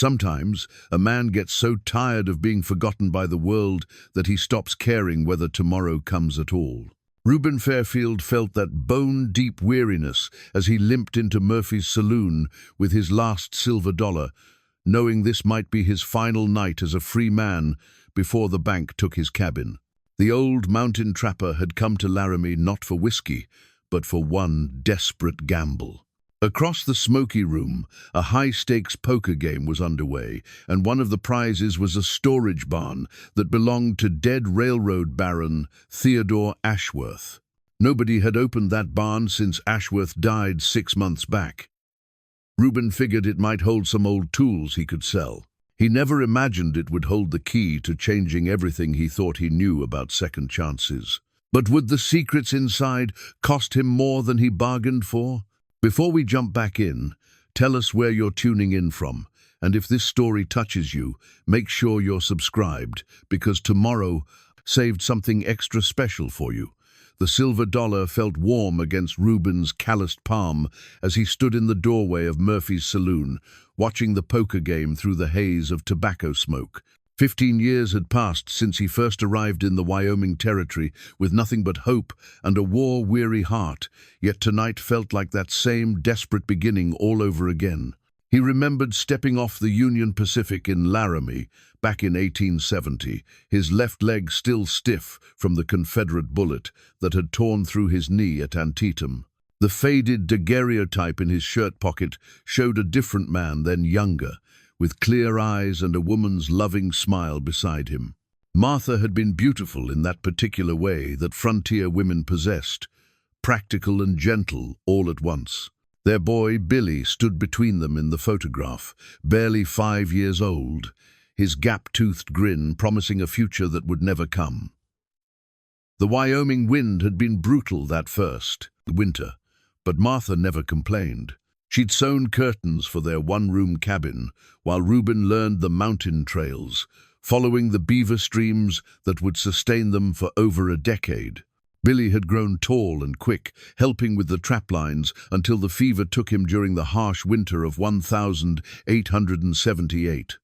Sometimes, a man gets so tired of being forgotten by the world that he stops caring whether tomorrow comes at all. Ruben Fairfield felt that bone-deep weariness as he limped into Murphy's saloon with his last silver dollar, knowing this might be his final night as a free man before the bank took his cabin. The old mountain trapper had come to Laramie not for whiskey, but for one desperate gamble. Across the smoky room, a high-stakes poker game was underway, and one of the prizes was a storage barn that belonged to dead railroad baron Theodore Ashworth. Nobody had opened that barn since Ashworth died 6 months back. Ruben figured it might hold some old tools he could sell. He never imagined it would hold the key to changing everything he thought he knew about second chances. But would the secrets inside cost him more than he bargained for? Before we jump back in, tell us where you're tuning in from, and if this story touches you, make sure you're subscribed, because tomorrow saved something extra special for you. The silver dollar felt warm against Ruben's calloused palm as he stood in the doorway of Murphy's saloon, watching the poker game through the haze of tobacco smoke. 15 years had passed since he first arrived in the Wyoming territory with nothing but hope and a war-weary heart, yet tonight felt like that same desperate beginning all over again. He remembered stepping off the Union Pacific in Laramie back in 1870, his left leg still stiff from the Confederate bullet that had torn through his knee at Antietam. The faded daguerreotype in his shirt pocket showed a different man then younger, with clear eyes and a woman's loving smile beside him. Martha had been beautiful in that particular way that frontier women possessed, practical and gentle all at once. Their boy, Billy, stood between them in the photograph, barely 5 years old, his gap-toothed grin promising a future that would never come. The Wyoming wind had been brutal that first winter, but Martha never complained. She'd sewn curtains for their one-room cabin, while Ruben learned the mountain trails, following the beaver streams that would sustain them for over a decade. Billy had grown tall and quick, helping with the traplines until the fever took him during the harsh winter of 1878.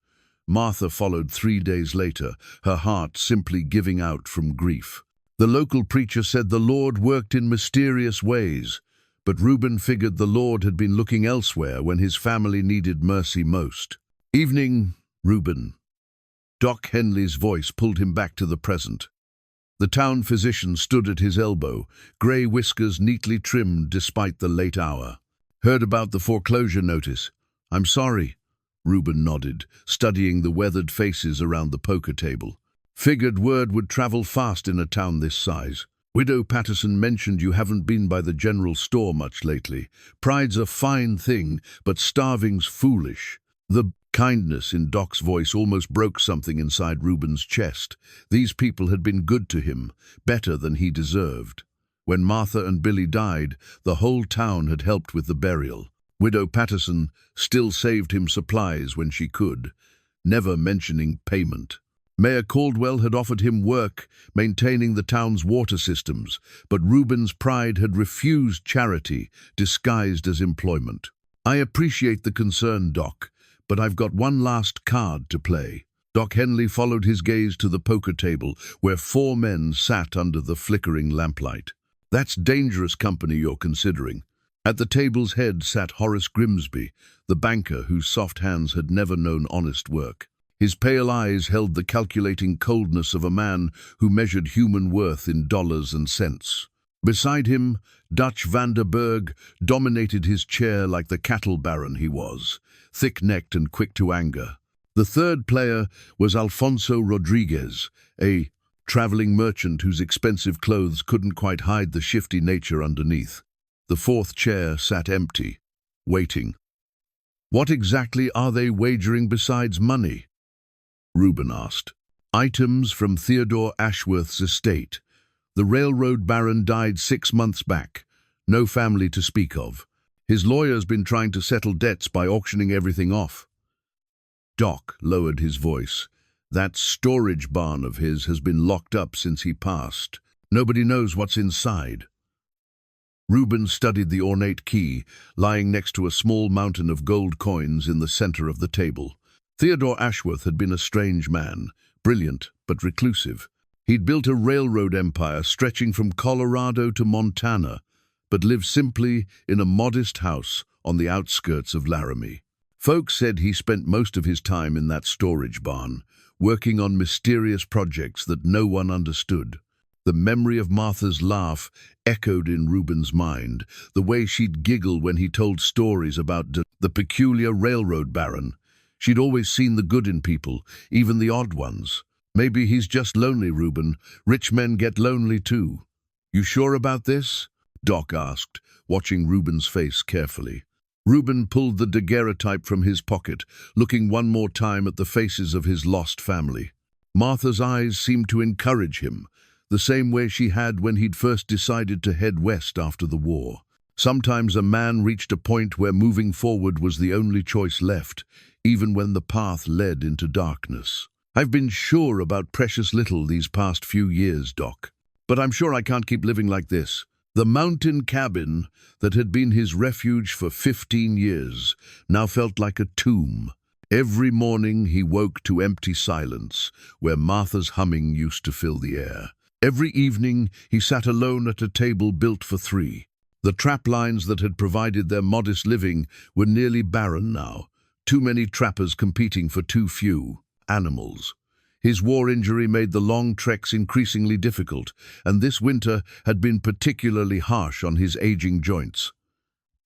Martha followed 3 days later, her heart simply giving out from grief. The local preacher said the Lord worked in mysterious ways, but Ruben figured the Lord had been looking elsewhere when his family needed mercy most. "Evening, Ruben." Doc Henley's voice pulled him back to the present. The town physician stood at his elbow, grey whiskers neatly trimmed despite the late hour. "Heard about the foreclosure notice?" "I'm sorry," Ruben nodded, studying the weathered faces around the poker table. "Figured word would travel fast in a town this size. Widow Patterson mentioned you haven't been by the general store much lately. Pride's a fine thing, but starving's foolish." The kindness in Doc's voice almost broke something inside Ruben's chest. These people had been good to him, better than he deserved. When Martha and Billy died, the whole town had helped with the burial. Widow Patterson still saved him supplies when she could, never mentioning payment. Mayor Caldwell had offered him work maintaining the town's water systems, but Ruben's pride had refused charity disguised as employment. "I appreciate the concern, Doc, but I've got one last card to play." Doc Henley followed his gaze to the poker table, where 4 men sat under the flickering lamplight. "That's dangerous company you're considering." At the table's head sat Horace Grimsby, the banker whose soft hands had never known honest work. His pale eyes held the calculating coldness of a man who measured human worth in dollars and cents. Beside him, Dutch van der Berg dominated his chair like the cattle baron he was, thick-necked and quick to anger. The third player was Alfonso Rodriguez, a traveling merchant whose expensive clothes couldn't quite hide the shifty nature underneath. The fourth chair sat empty, waiting. "What exactly are they wagering besides money?" Ruben asked. "Items from Theodore Ashworth's estate. The railroad baron died 6 months back. No family to speak of. His lawyer's been trying to settle debts by auctioning everything off." Doc lowered his voice. "That storage barn of his has been locked up since he passed. Nobody knows what's inside." Ruben studied the ornate key, lying next to a small mountain of gold coins in the center of the table. Theodore Ashworth had been a strange man, brilliant but reclusive. He'd built a railroad empire stretching from Colorado to Montana, but lived simply in a modest house on the outskirts of Laramie. Folks said he spent most of his time in that storage barn, working on mysterious projects that no one understood. The memory of Martha's laugh echoed in Ruben's mind, the way she'd giggle when he told stories about the peculiar railroad baron. She'd always seen the good in people, even the odd ones. Maybe he's just lonely, Ruben. Rich men get lonely too. You sure about this? Doc asked, watching Ruben's face carefully. Ruben pulled the daguerreotype from his pocket, looking one more time at the faces of his lost family. Martha's eyes seemed to encourage him, the same way she had when he'd first decided to head west after the war. Sometimes a man reached a point where moving forward was the only choice left, even when the path led into darkness. I've been sure about precious little these past few years, Doc. But I'm sure I can't keep living like this. The mountain cabin that had been his refuge for 15 years now felt like a tomb. Every morning he woke to empty silence, where Martha's humming used to fill the air. Every evening he sat alone at a table built for three. The trap lines that had provided their modest living were nearly barren now, too many trappers competing for too few animals. His war injury made the long treks increasingly difficult, and this winter had been particularly harsh on his aging joints.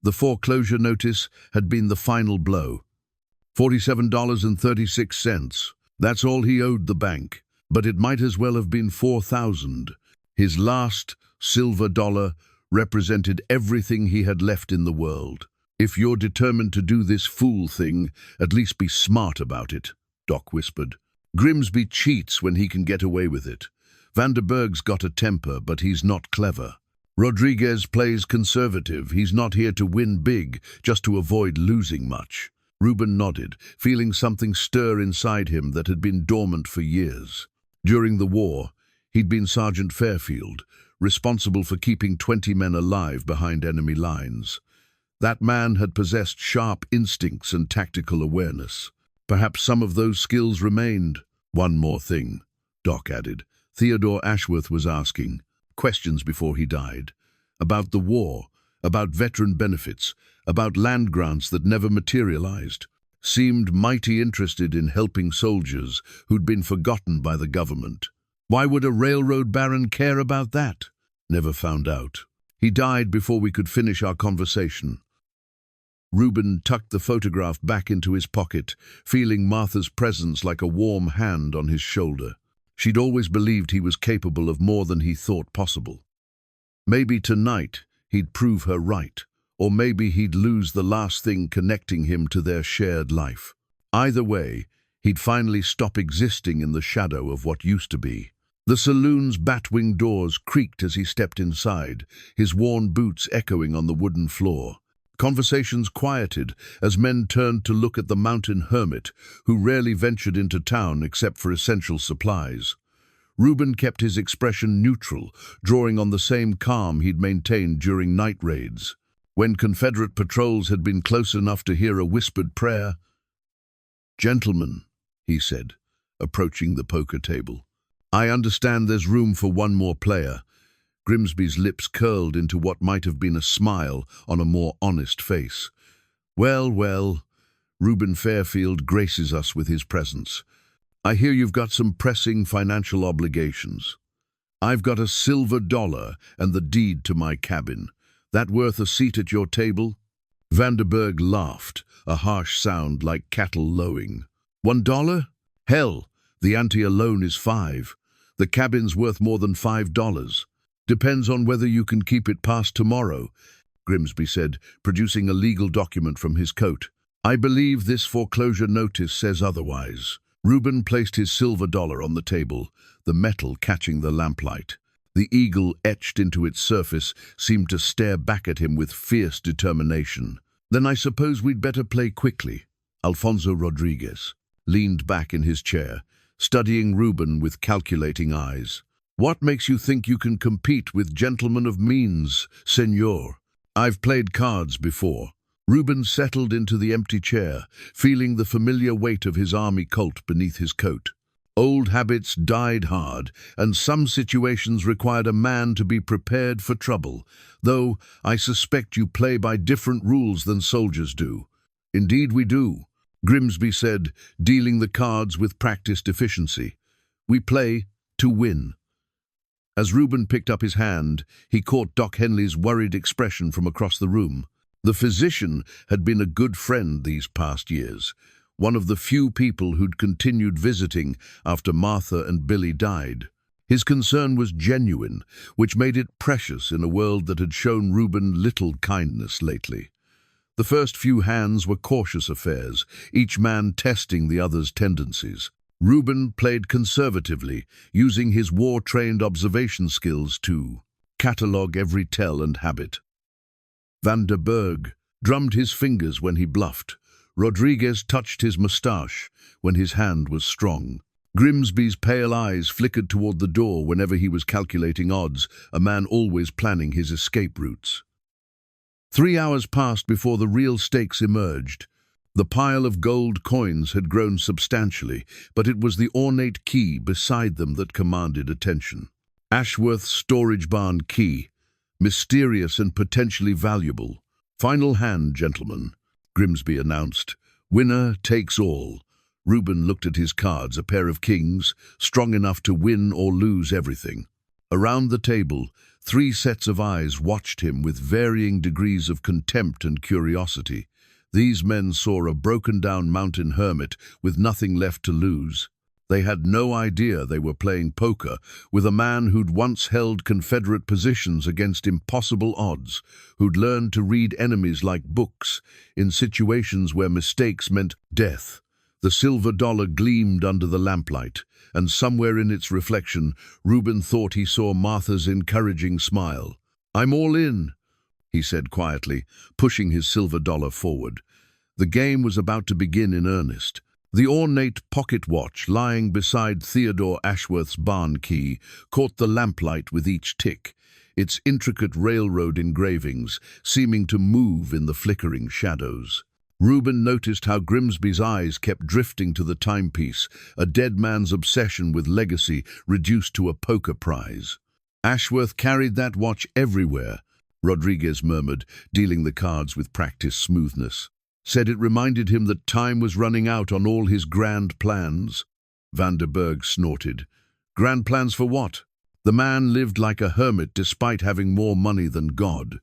The foreclosure notice had been the final blow. $47.36. That's all he owed the bank, but it might as well have been $4,000. His last silver dollar represented everything he had left in the world. If you're determined to do this fool thing, at least be smart about it, Doc whispered. Grimsby cheats when he can get away with it. Vanderberg's got a temper, but he's not clever. Rodriguez plays conservative. He's not here to win big, just to avoid losing much. Ruben nodded, feeling something stir inside him that had been dormant for years. During the war, he'd been Sergeant Fairfield, responsible for keeping 20 men alive behind enemy lines. That man had possessed sharp instincts and tactical awareness. Perhaps some of those skills remained. One more thing, Doc added. Theodore Ashworth was asking questions before he died. About the war, about veteran benefits, about land grants that never materialized. Seemed mighty interested in helping soldiers who'd been forgotten by the government. Why would a railroad baron care about that? Never found out. He died before we could finish our conversation. Ruben tucked the photograph back into his pocket, feeling Martha's presence like a warm hand on his shoulder. She'd always believed he was capable of more than he thought possible. Maybe tonight he'd prove her right, or maybe he'd lose the last thing connecting him to their shared life. Either way, he'd finally stop existing in the shadow of what used to be. The saloon's bat-wing doors creaked as he stepped inside, his worn boots echoing on the wooden floor. Conversations quieted as men turned to look at the mountain hermit, who rarely ventured into town except for essential supplies. Ruben kept his expression neutral, drawing on the same calm he'd maintained during night raids. When Confederate patrols had been close enough to hear a whispered prayer, "Gentlemen," he said, approaching the poker table, "I understand there's room for one more player." Grimsby's lips curled into what might have been a smile on a more honest face. Well, Ruben Fairfield graces us with his presence. I hear you've got some pressing financial obligations. I've got a silver dollar and the deed to my cabin. That worth a seat at your table?" Vanderberg laughed, a harsh sound like cattle lowing. $1? Hell, the ante alone is $5. The cabin's worth more than $5. Depends on whether you can keep it past tomorrow, Grimsby said, producing a legal document from his coat. I believe this foreclosure notice says otherwise. Ruben placed his silver dollar on the table, the metal catching the lamplight. The eagle etched into its surface seemed to stare back at him with fierce determination. Then I suppose we'd better play quickly. Alfonso Rodriguez leaned back in his chair, studying Ruben with calculating eyes. What makes you think you can compete with gentlemen of means, senor? I've played cards before. Ruben settled into the empty chair, feeling the familiar weight of his army colt beneath his coat. Old habits died hard, and some situations required a man to be prepared for trouble, though I suspect you play by different rules than soldiers do. Indeed we do, Grimsby said, dealing the cards with practiced efficiency. We play to win. As Ruben picked up his hand, he caught Doc Henley's worried expression from across the room. The physician had been a good friend these past years, one of the few people who'd continued visiting after Martha and Billy died. His concern was genuine, which made it precious in a world that had shown Ruben little kindness lately. The first few hands were cautious affairs, each man testing the other's tendencies. Ruben played conservatively, using his war-trained observation skills to catalogue every tell and habit. Van der Berg drummed his fingers when he bluffed. Rodriguez touched his moustache when his hand was strong. Grimsby's pale eyes flickered toward the door whenever he was calculating odds, a man always planning his escape routes. 3 hours passed before the real stakes emerged. The pile of gold coins had grown substantially, but it was the ornate key beside them that commanded attention. Ashworth's storage barn key, mysterious and potentially valuable. Final hand, gentlemen, Grimsby announced. Winner takes all. Ruben looked at his cards, a pair of kings, strong enough to win or lose everything. Around the table, 3 sets of eyes watched him with varying degrees of contempt and curiosity. These men saw a broken-down mountain hermit with nothing left to lose. They had no idea they were playing poker with a man who'd once held Confederate positions against impossible odds, who'd learned to read enemies like books in situations where mistakes meant death. The silver dollar gleamed under the lamplight, and somewhere in its reflection, Ruben thought he saw Martha's encouraging smile. "I'm all in," he said quietly, pushing his silver dollar forward. The game was about to begin in earnest. The ornate pocket watch lying beside Theodore Ashworth's barn key caught the lamplight with each tick, its intricate railroad engravings seeming to move in the flickering shadows. Ruben noticed how Grimsby's eyes kept drifting to the timepiece, a dead man's obsession with legacy reduced to a poker prize. "Ashworth carried that watch everywhere," Rodriguez murmured, dealing the cards with practiced smoothness. "Said it reminded him that time was running out on all his grand plans." Van der Berg snorted. "Grand plans for what?" The man lived like a hermit despite having more money than God.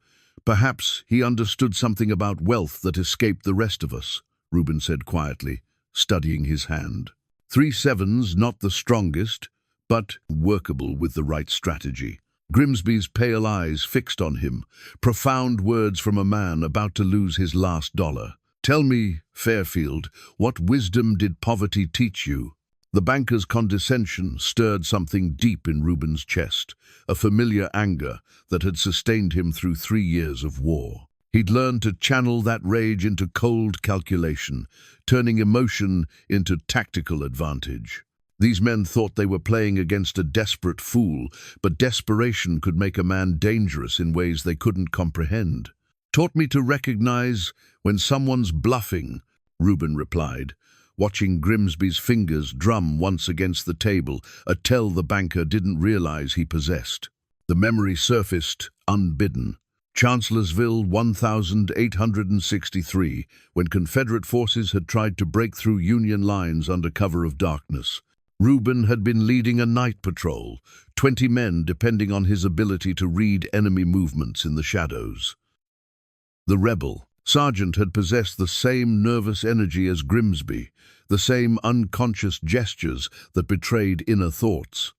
"Perhaps he understood something about wealth that escaped the rest of us," Ruben said quietly, studying his hand. 3 sevens, not the strongest, but workable with the right strategy. Grimsby's pale eyes fixed on him, profound words from a man about to lose his last dollar. "Tell me, Fairfield, what wisdom did poverty teach you?" The banker's condescension stirred something deep in Ruben's chest, a familiar anger that had sustained him through 3 years of war. He'd learned to channel that rage into cold calculation, turning emotion into tactical advantage. These men thought they were playing against a desperate fool, but desperation could make a man dangerous in ways they couldn't comprehend. "Taught me to recognize when someone's bluffing," Ruben replied, watching Grimsby's fingers drum once against the table, a tell the banker didn't realize he possessed. The memory surfaced, unbidden. Chancellorsville, 1863, when Confederate forces had tried to break through Union lines under cover of darkness. Ruben had been leading a night patrol, 20 men depending on his ability to read enemy movements in the shadows. The rebel sergeant had possessed the same nervous energy as Grimsby, the same unconscious gestures that betrayed inner thoughts.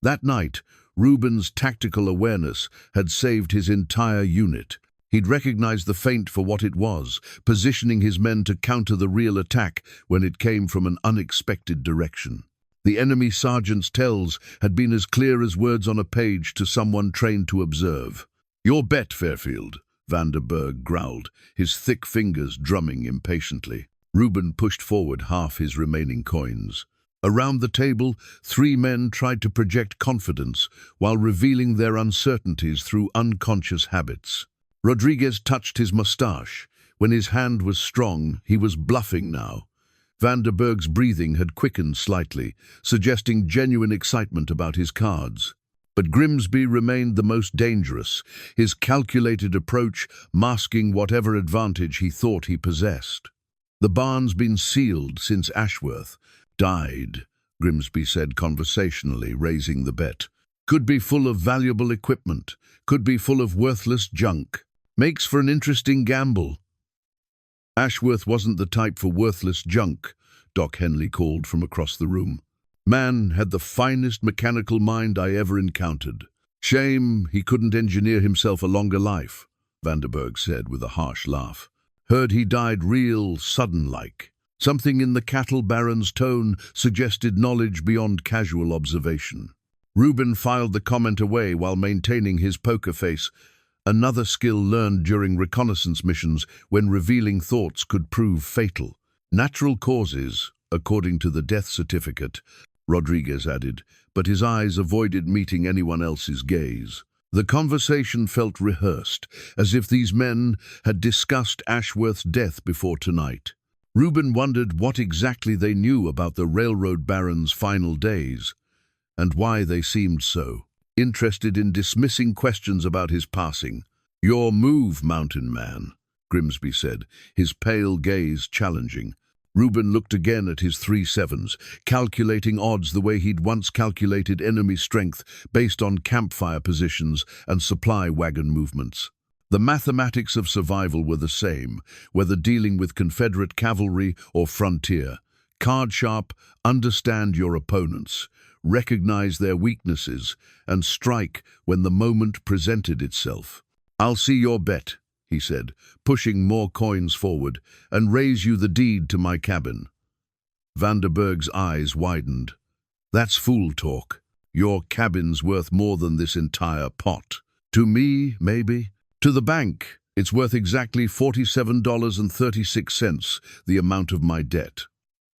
That night, Ruben's tactical awareness had saved his entire unit. He'd recognized the feint for what it was, positioning his men to counter the real attack when it came from an unexpected direction. The enemy sergeant's tells had been as clear as words on a page to someone trained to observe. "Your bet, Fairfield," Van der Berg growled, his thick fingers drumming impatiently. Ruben pushed forward half his remaining coins. Around the table, 3 men tried to project confidence while revealing their uncertainties through unconscious habits. Rodriguez touched his mustache, When his hand was strong, he was bluffing now. Vanderberg's breathing had quickened slightly, suggesting genuine excitement about his cards. But Grimsby remained the most dangerous, his calculated approach masking whatever advantage he thought he possessed. "The barn's been sealed since Ashworth died," Grimsby said conversationally, raising the bet. "Could be full of valuable equipment, could be full of worthless junk. Makes for an interesting gamble." "Ashworth wasn't the type for worthless junk," Doc Henley called from across the room. "Man had the finest mechanical mind I ever encountered. Shame he couldn't engineer himself a longer life," Vanderberg said with a harsh laugh. "Heard he died real sudden-like." Something in the cattle baron's tone suggested knowledge beyond casual observation. Ruben filed the comment away while maintaining his poker face, another skill learned during reconnaissance missions when revealing thoughts could prove fatal. "Natural causes, according to the death certificate," Rodriguez added, but his eyes avoided meeting anyone else's gaze. The conversation felt rehearsed, as if these men had discussed Ashworth's death before tonight. Ruben wondered what exactly they knew about the railroad baron's final days, and why they seemed so interested in dismissing questions about his passing. "Your move, mountain man," Grimsby said, his pale gaze challenging. Ruben looked again at his 3-7s, calculating odds the way he'd once calculated enemy strength based on campfire positions and supply wagon movements. The mathematics of survival were the same, whether dealing with Confederate cavalry or frontier. Card sharp, understand your opponents, recognize their weaknesses, and strike when the moment presented itself. "I'll see your bet," he said, pushing more coins forward, "and raise you the deed to my cabin." Vanderberg's eyes widened. "That's fool talk. Your cabin's worth more than this entire pot." "To me, maybe. To the bank, it's worth exactly $47.36, the amount of my debt."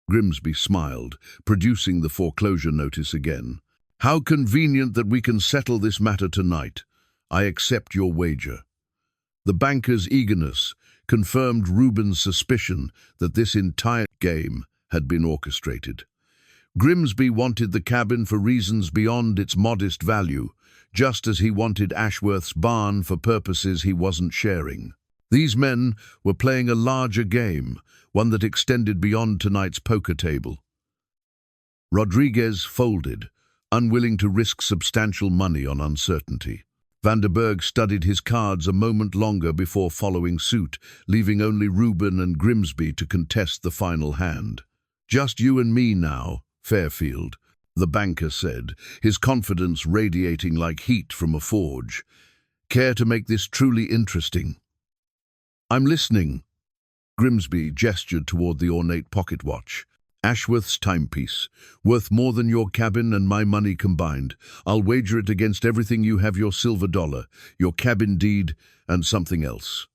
Grimsby smiled, producing the foreclosure notice again. "How convenient that we can settle this matter tonight. I accept your wager." The banker's eagerness confirmed Ruben's suspicion that this entire game had been orchestrated. Grimsby wanted the cabin for reasons beyond its modest value, just as he wanted Ashworth's barn for purposes he wasn't sharing. These men were playing a larger game, one that extended beyond tonight's poker table. Rodriguez folded, unwilling to risk substantial money on uncertainty. Vanderberg studied his cards a moment longer before following suit, leaving only Ruben and Grimsby to contest the final hand. "Just you and me now, Fairfield," the banker said, his confidence radiating like heat from a forge. "Care to make this truly interesting?" "I'm listening." Grimsby gestured toward the ornate pocket watch. "Ashworth's timepiece, worth more than your cabin and my money combined. I'll wager it against everything you have, your silver dollar, your cabin deed, and something else."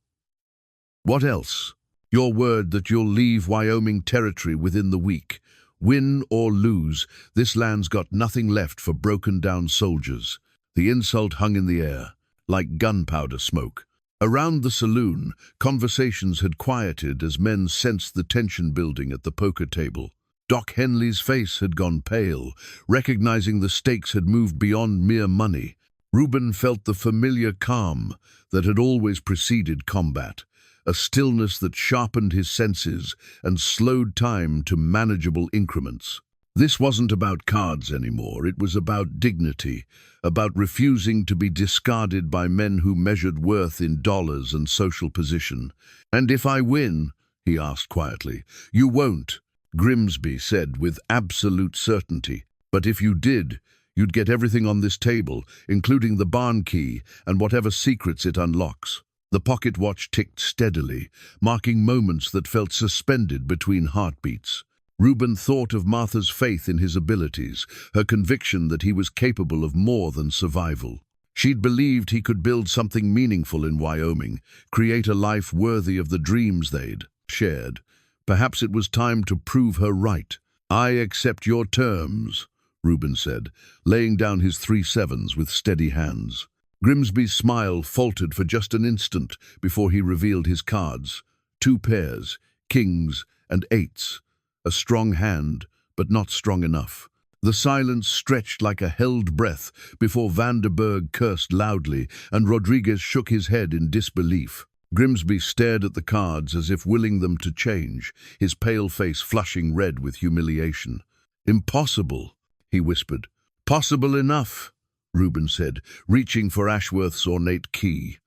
"What else?" "Your word that you'll leave Wyoming territory within the week. Win or lose, this land's got nothing left for broken-down soldiers." The insult hung in the air, like gunpowder smoke. Around the saloon, conversations had quieted as men sensed the tension building at the poker table. Doc Henley's face had gone pale, recognizing the stakes had moved beyond mere money. Ruben felt the familiar calm that had always preceded combat, a stillness that sharpened his senses and slowed time to manageable increments. This wasn't about cards anymore, it was about dignity, about refusing to be discarded by men who measured worth in dollars and social position. "And if I win?" he asked quietly. "You won't," Grimsby said with absolute certainty. "But if you did, you'd get everything on this table, including the barn key and whatever secrets it unlocks." The pocket watch ticked steadily, marking moments that felt suspended between heartbeats. Ruben thought of Martha's faith in his abilities, her conviction that he was capable of more than survival. She'd believed he could build something meaningful in Wyoming, create a life worthy of the dreams they'd shared. Perhaps it was time to prove her right. "I accept your terms," Ruben said, laying down his 3-7s with steady hands. Grimsby's smile faltered for just an instant before he revealed his cards. 2 pairs, kings and eights. A strong hand, but not strong enough. The silence stretched like a held breath before Vanderberg cursed loudly and Rodriguez shook his head in disbelief. Grimsby stared at the cards as if willing them to change, his pale face flushing red with humiliation. "Impossible," he whispered. "Possible enough," Ruben said, reaching for Ashworth's ornate key.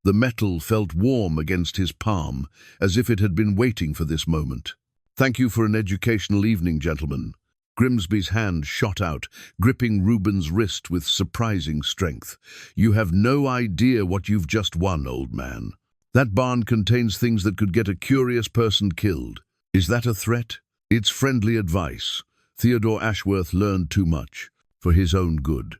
The metal felt warm against his palm, as if it had been waiting for this moment. "Thank you for an educational evening, gentlemen." Grimsby's hand shot out, gripping Ruben's wrist with surprising strength. "You have no idea what you've just won, old man. That barn contains things that could get a curious person killed. Is that a threat?" "It's friendly advice. Theodore Ashworth learned too much, for his own good.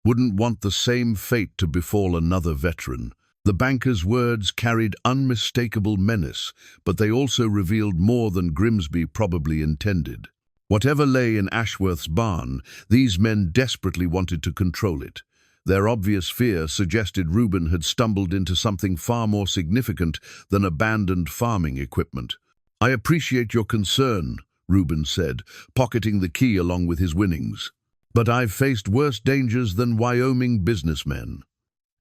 Wouldn't want the same fate to befall another veteran." The banker's words carried unmistakable menace, but they also revealed more than Grimsby probably intended. Whatever lay in Ashworth's barn, these men desperately wanted to control it. Their obvious fear suggested Ruben had stumbled into something far more significant than abandoned farming equipment. "I appreciate your concern," Ruben said, pocketing the key along with his winnings. "But I've faced worse dangers than Wyoming businessmen."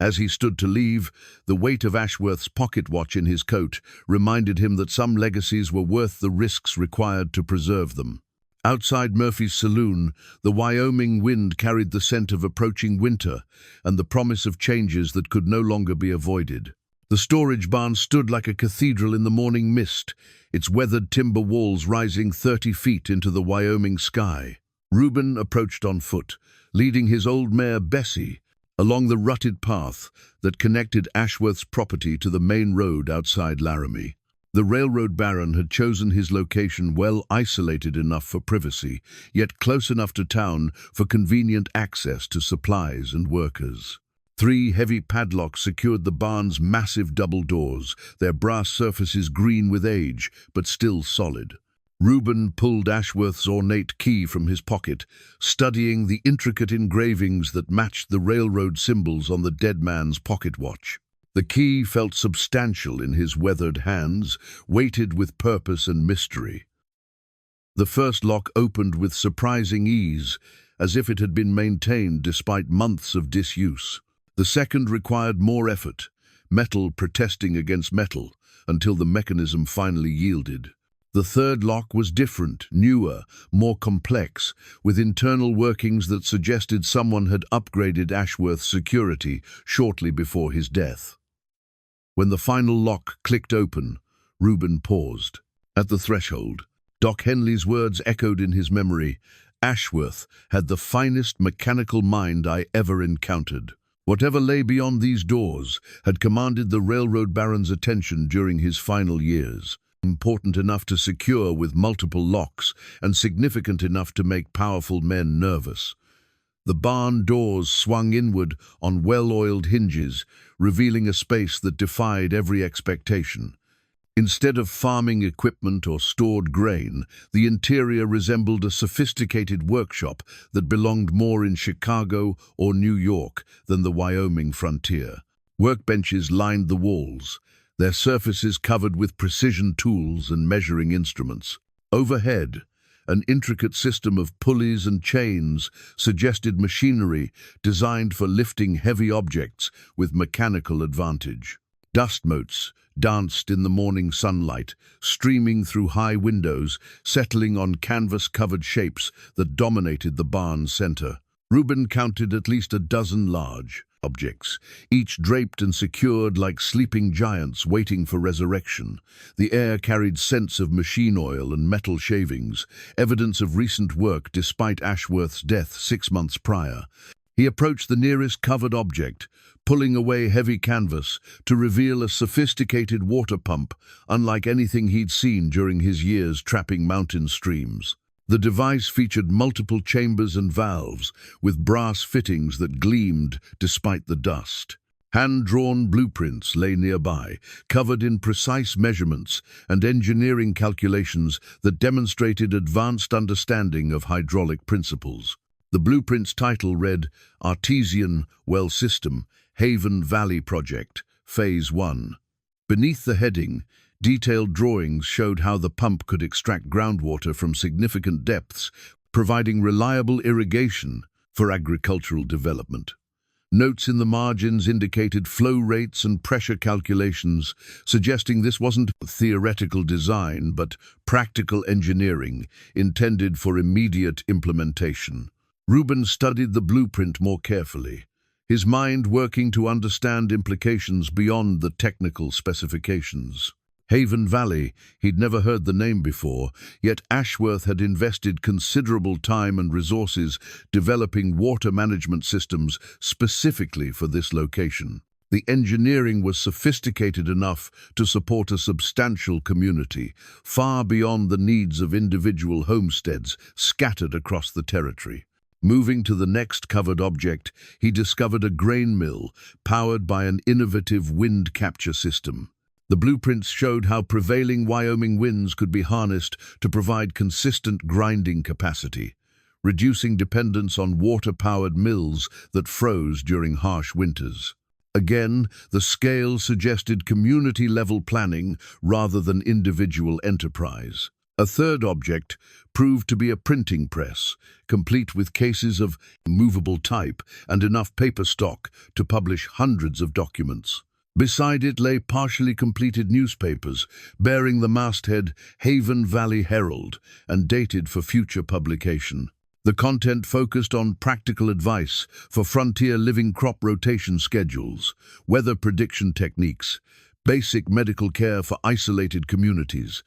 As he stood to leave, the weight of Ashworth's pocket watch in his coat reminded him that some legacies were worth the risks required to preserve them. Outside Murphy's saloon, the Wyoming wind carried the scent of approaching winter and the promise of changes that could no longer be avoided. The storage barn stood like a cathedral in the morning mist, its weathered timber walls rising 30 feet into the Wyoming sky. Ruben approached on foot, leading his old mare Bessie along the rutted path that connected Ashworth's property to the main road outside Laramie. The railroad baron had chosen his location well isolated enough for privacy, yet close enough to town for convenient access to supplies and workers. 3 heavy padlocks secured the barn's massive double doors, their brass surfaces green with age, but still solid. Ruben pulled Ashworth's ornate key from his pocket, studying the intricate engravings that matched the railroad symbols on the dead man's pocket watch. The key felt substantial in his weathered hands, weighted with purpose and mystery. The first lock opened with surprising ease, as if it had been maintained despite months of disuse. The second required more effort, metal protesting against metal, until the mechanism finally yielded. The third lock was different, newer, more complex, with internal workings that suggested someone had upgraded Ashworth's security shortly before his death. When the final lock clicked open, Ruben paused. At the threshold, Doc Henley's words echoed in his memory. "Ashworth had the finest mechanical mind I ever encountered." Whatever lay beyond these doors had commanded the railroad baron's attention during his final years. Important enough to secure with multiple locks and significant enough to make powerful men nervous. The barn doors swung inward on well-oiled hinges, revealing a space that defied every expectation. Instead of farming equipment or stored grain, the interior resembled a sophisticated workshop that belonged more in Chicago or New York than the Wyoming frontier. Workbenches lined the walls, their surfaces covered with precision tools and measuring instruments. Overhead, an intricate system of pulleys and chains suggested machinery designed for lifting heavy objects with mechanical advantage. Dust motes danced in the morning sunlight, streaming through high windows, settling on canvas-covered shapes that dominated the barn's center. Ruben counted at least a dozen large objects, each draped and secured like sleeping giants waiting for resurrection. The air carried scents of machine oil and metal shavings, evidence of recent work despite Ashworth's death 6 months prior. He approached the nearest covered object, pulling away heavy canvas to reveal a sophisticated water pump, unlike anything he'd seen during his years trapping mountain streams. The device featured multiple chambers and valves, with brass fittings that gleamed despite the dust. Hand-drawn blueprints lay nearby, covered in precise measurements and engineering calculations that demonstrated advanced understanding of hydraulic principles. The blueprint's title read, Artesian Well System, Haven Valley Project, Phase 1. Beneath the heading, Detailed drawings showed how the pump could extract groundwater from significant depths, providing reliable irrigation for agricultural development. Notes in the margins indicated flow rates and pressure calculations, suggesting this wasn't theoretical design but practical engineering intended for immediate implementation. Ruben studied the blueprint more carefully, his mind working to understand implications beyond the technical specifications. Haven Valley, he'd never heard the name before, yet Ashworth had invested considerable time and resources developing water management systems specifically for this location. The engineering was sophisticated enough to support a substantial community, far beyond the needs of individual homesteads scattered across the territory. Moving to the next covered object, he discovered a grain mill powered by an innovative wind capture system. The blueprints showed how prevailing Wyoming winds could be harnessed to provide consistent grinding capacity, reducing dependence on water-powered mills that froze during harsh winters. Again, the scale suggested community-level planning rather than individual enterprise. A third object proved to be a printing press, complete with cases of movable type and enough paper stock to publish hundreds of documents. Beside it lay partially completed newspapers, bearing the masthead Haven Valley Herald and dated for future publication. The content focused on practical advice for frontier living crop rotation schedules, weather prediction techniques, basic medical care for isolated communities.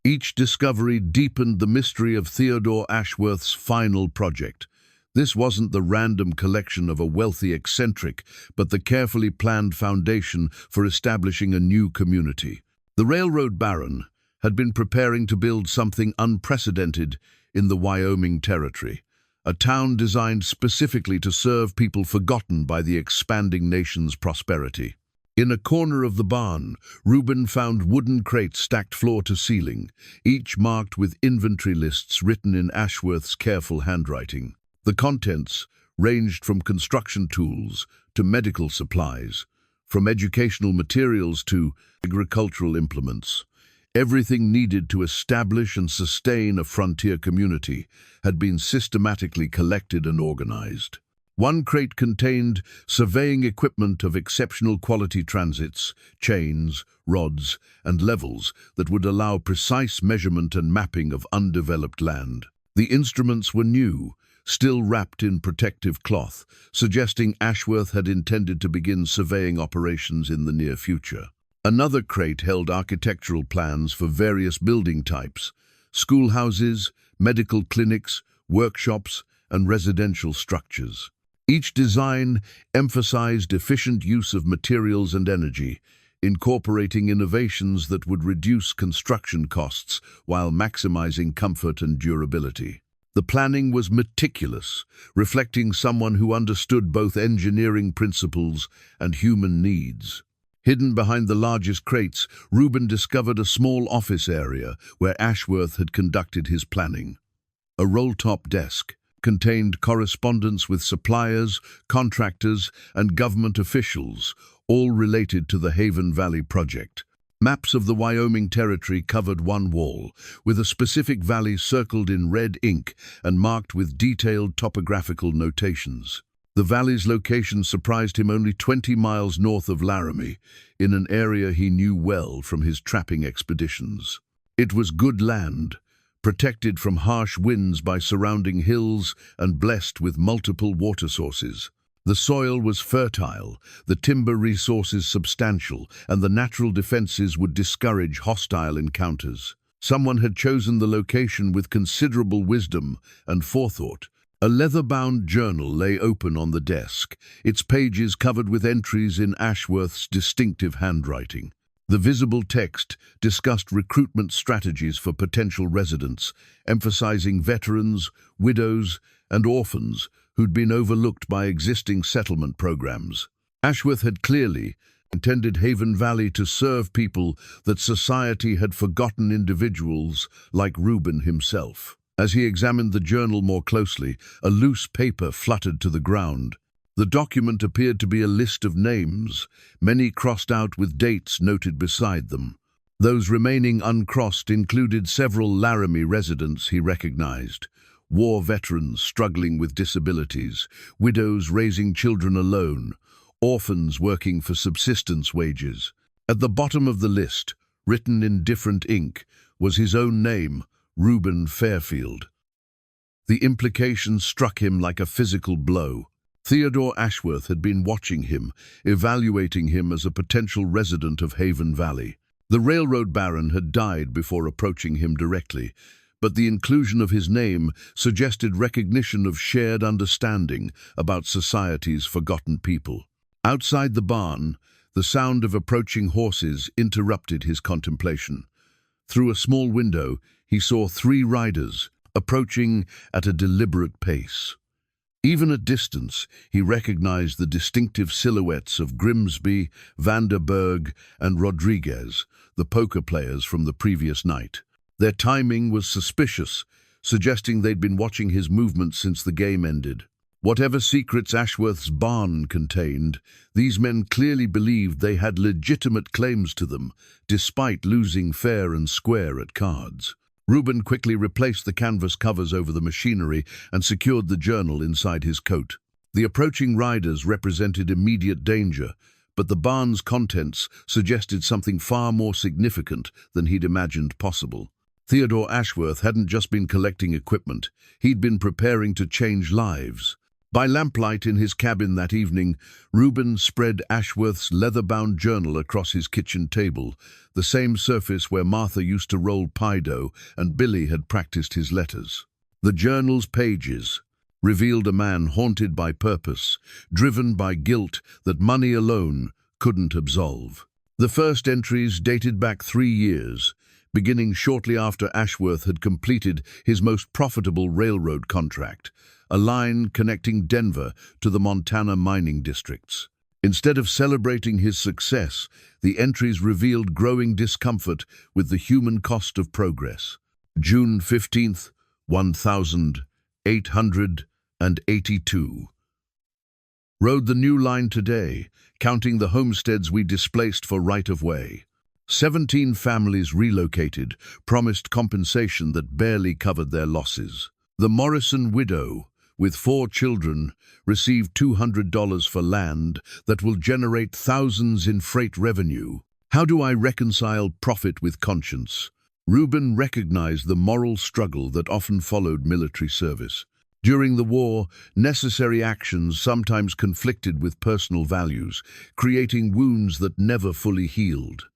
Each discovery deepened the mystery of Theodore Ashworth's final project. This wasn't the random collection of a wealthy eccentric, but the carefully planned foundation for establishing a new community. The railroad baron had been preparing to build something unprecedented in the Wyoming Territory, a town designed specifically to serve people forgotten by the expanding nation's prosperity. In a corner of the barn, Ruben found wooden crates stacked floor to ceiling, each marked with inventory lists written in Ashworth's careful handwriting. The contents ranged from construction tools to medical supplies, from educational materials to agricultural implements. Everything needed to establish and sustain a frontier community had been systematically collected and organized. One crate contained surveying equipment of exceptional quality transits, chains, rods, and levels that would allow precise measurement and mapping of undeveloped land. The instruments were new, still wrapped in protective cloth, suggesting Ashworth had intended to begin surveying operations in the near future. Another crate held architectural plans for various building types, schoolhouses, medical clinics, workshops, and residential structures. Each design emphasized efficient use of materials and energy, incorporating innovations that would reduce construction costs while maximizing comfort and durability. The planning was meticulous, reflecting someone who understood both engineering principles and human needs. Hidden behind the largest crates, Ruben discovered a small office area where Ashworth had conducted his planning. A roll-top desk contained correspondence with suppliers, contractors, and government officials, all related to the Haven Valley project. Maps of the Wyoming Territory covered one wall, with a specific valley circled in red ink and marked with detailed topographical notations. The valley's location surprised him only 20 miles north of Laramie, in an area he knew well from his trapping expeditions. It was good land, protected from harsh winds by surrounding hills and blessed with multiple water sources. The soil was fertile, the timber resources substantial, and the natural defenses would discourage hostile encounters. Someone had chosen the location with considerable wisdom and forethought. A leather-bound journal lay open on the desk, its pages covered with entries in Ashworth's distinctive handwriting. The visible text discussed recruitment strategies for potential residents, emphasizing veterans, widows, and orphans who'd been overlooked by existing settlement programs. Ashworth had clearly intended Haven Valley to serve people that society had forgotten, individuals like Ruben himself. As he examined the journal more closely, a loose paper fluttered to the ground. The document appeared to be a list of names, many crossed out with dates noted beside them. Those remaining uncrossed included several Laramie residents he recognized, war veterans struggling with disabilities, widows raising children alone, orphans working for subsistence wages. At the bottom of the list, written in different ink, was his own name, Ruben Fairfield. The implication struck him like a physical blow. Theodore Ashworth had been watching him, evaluating him as a potential resident of Haven Valley. The railroad baron had died before approaching him directly, but the inclusion of his name suggested recognition of shared understanding about society's forgotten people. Outside the barn, the sound of approaching horses interrupted his contemplation. Through a small window, he saw 3 riders, approaching at a deliberate pace. Even at distance, he recognized the distinctive silhouettes of Grimsby, Vanderberg, and Rodriguez, the poker players from the previous night. Their timing was suspicious, suggesting they'd been watching his movements since the game ended. Whatever secrets Ashworth's barn contained, these men clearly believed they had legitimate claims to them, despite losing fair and square at cards. Ruben quickly replaced the canvas covers over the machinery and secured the journal inside his coat. The approaching riders represented immediate danger, but the barn's contents suggested something far more significant than he'd imagined possible. Theodore Ashworth hadn't just been collecting equipment, he'd been preparing to change lives. By lamplight in his cabin that evening, Ruben spread Ashworth's leather-bound journal across his kitchen table, the same surface where Martha used to roll pie dough and Billy had practiced his letters. The journal's pages revealed a man haunted by purpose, driven by guilt that money alone couldn't absolve. The first entries dated back 3 years, beginning shortly after Ashworth had completed his most profitable railroad contract, a line connecting Denver to the Montana mining districts. Instead of celebrating his success, the entries revealed growing discomfort with the human cost of progress. June 15th, 1882. Rode the new line today, counting the homesteads we displaced for right-of-way. 17 families relocated, promised compensation that barely covered their losses. The Morrison widow, with 4 children, received $200 for land that will generate thousands in freight revenue. How do I reconcile profit with conscience? Ruben recognized the moral struggle that often followed military service. During the war, necessary actions sometimes conflicted with personal values, creating wounds that never fully healed.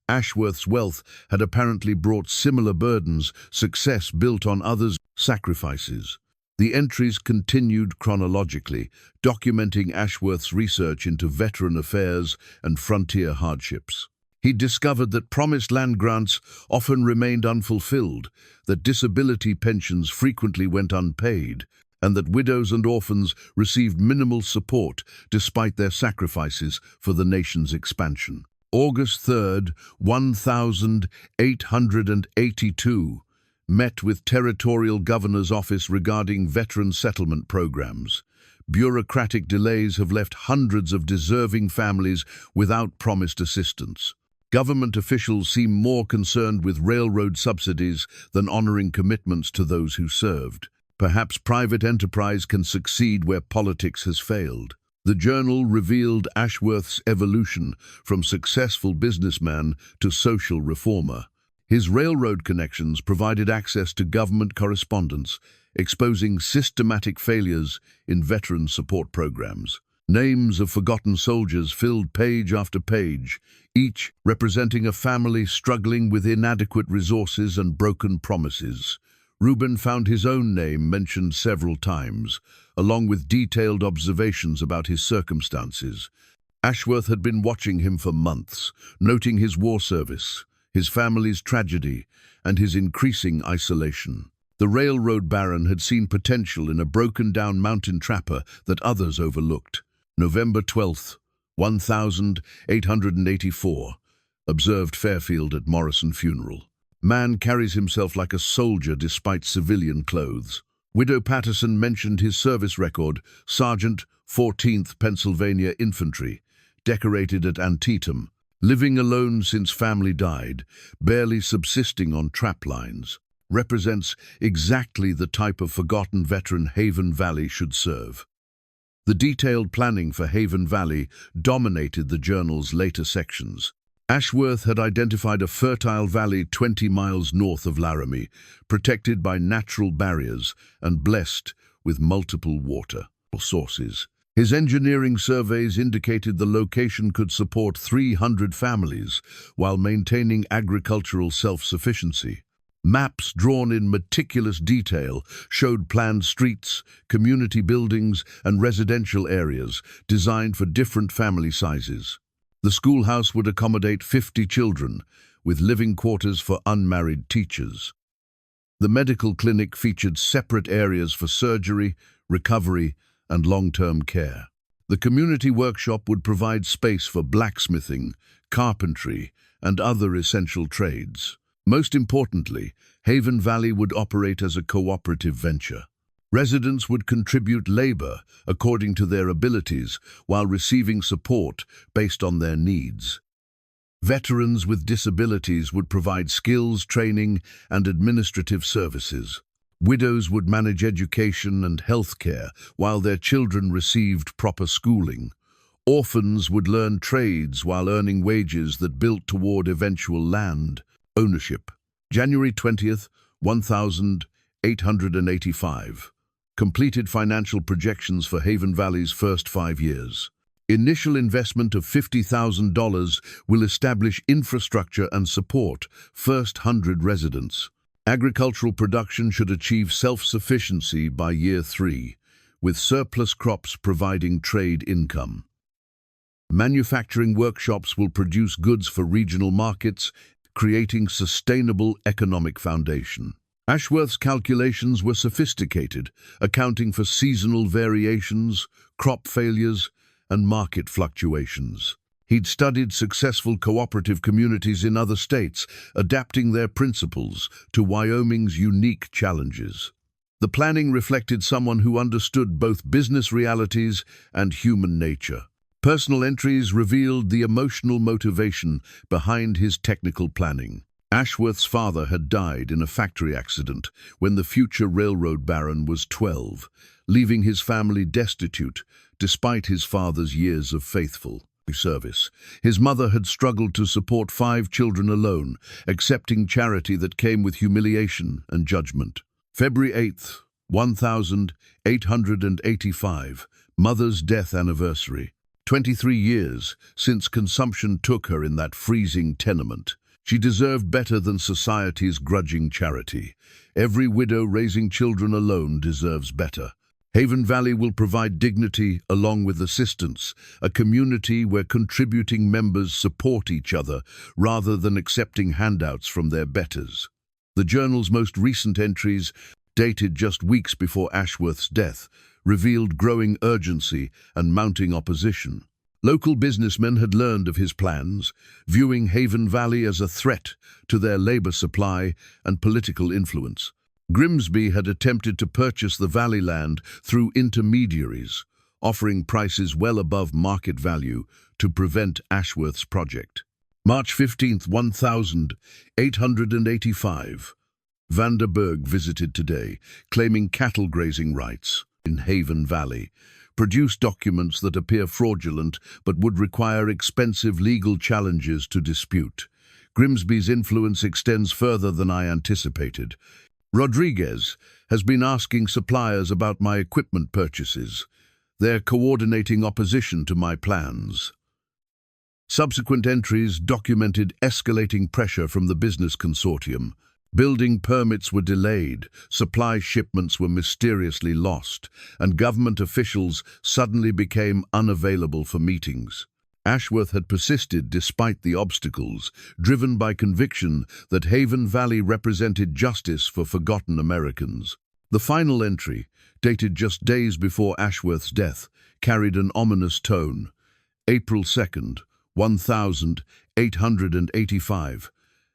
Ashworth's wealth had apparently brought similar burdens, success built on others' sacrifices. The entries continued chronologically, documenting Ashworth's research into veteran affairs and frontier hardships. He discovered that promised land grants often remained unfulfilled, that disability pensions frequently went unpaid, and that widows and orphans received minimal support despite their sacrifices for the nation's expansion. August 3rd, 1882. Met with Territorial Governor's Office regarding veteran settlement programs. Bureaucratic delays have left hundreds of deserving families without promised assistance. Government officials seem more concerned with railroad subsidies than honoring commitments to those who served. Perhaps private enterprise can succeed where politics has failed. The journal revealed Ashworth's evolution from successful businessman to social reformer. His railroad connections provided access to government correspondence, exposing systematic failures in veteran support programs. Names of forgotten soldiers filled page after page, each representing a family struggling with inadequate resources and broken promises. Ruben found his own name mentioned several times, along with detailed observations about his circumstances. Ashworth had been watching him for months, noting his war service, his family's tragedy, and his increasing isolation. The railroad baron had seen potential in a broken-down mountain trapper that others overlooked. November 12th, 1884, observed Fairfield at Morrison funeral. Man carries himself like a soldier despite civilian clothes. Widow Patterson mentioned his service record, Sergeant, 14th Pennsylvania Infantry, decorated at Antietam, living alone since family died, barely subsisting on trap lines, represents exactly the type of forgotten veteran Haven Valley should serve. The detailed planning for Haven Valley dominated the journal's later sections. Ashworth had identified a fertile valley 20 miles north of Laramie, protected by natural barriers and blessed with multiple water sources. His engineering surveys indicated the location could support 300 families while maintaining agricultural self-sufficiency. Maps drawn in meticulous detail showed planned streets, community buildings, and residential areas designed for different family sizes. The schoolhouse would accommodate 50 children, with living quarters for unmarried teachers. The medical clinic featured separate areas for surgery, recovery, and long-term care. The community workshop would provide space for blacksmithing, carpentry, and other essential trades. Most importantly, Haven Valley would operate as a cooperative venture. Residents would contribute labor according to their abilities while receiving support based on their needs. Veterans with disabilities would provide skills, training, and administrative services. Widows would manage education and health care while their children received proper schooling. Orphans would learn trades while earning wages that built toward eventual land ownership. January 20th, 1885. Completed financial projections for Haven Valley's first 5 years. Initial investment of $50,000 will establish infrastructure and support first 100 residents. Agricultural production should achieve self-sufficiency by year 3, with surplus crops providing trade income. Manufacturing workshops will produce goods for regional markets, creating sustainable economic foundation. Ashworth's calculations were sophisticated, accounting for seasonal variations, crop failures, and market fluctuations. He'd studied successful cooperative communities in other states, adapting their principles to Wyoming's unique challenges. The planning reflected someone who understood both business realities and human nature. Personal entries revealed the emotional motivation behind his technical planning. Ashworth's father had died in a factory accident when the future railroad baron was 12, leaving his family destitute despite his father's years of faithful service. His mother had struggled to support 5 children alone, accepting charity that came with humiliation and judgment. February 8th, 1885, mother's death anniversary. 23 years since consumption took her in that freezing tenement. She deserved better than society's grudging charity. Every widow raising children alone deserves better. Haven Valley will provide dignity along with assistance, a community where contributing members support each other rather than accepting handouts from their betters. The journal's most recent entries, dated just weeks before Ashworth's death, revealed growing urgency and mounting opposition. Local businessmen had learned of his plans, viewing Haven Valley as a threat to their labor supply and political influence. Grimsby had attempted to purchase the valley land through intermediaries, offering prices well above market value to prevent Ashworth's project. March 15, 1885. Vanderburg visited today, claiming cattle grazing rights in Haven Valley. Produced documents that appear fraudulent but would require expensive legal challenges to dispute. Grimsby's influence extends further than I anticipated. Rodriguez has been asking suppliers about my equipment purchases. They're coordinating opposition to my plans. Subsequent entries documented escalating pressure from the business consortium. Building permits were delayed, supply shipments were mysteriously lost, and government officials suddenly became unavailable for meetings. Ashworth had persisted despite the obstacles, driven by conviction that Haven Valley represented justice for forgotten Americans. The final entry, dated just days before Ashworth's death, carried an ominous tone. April 2nd, 1885.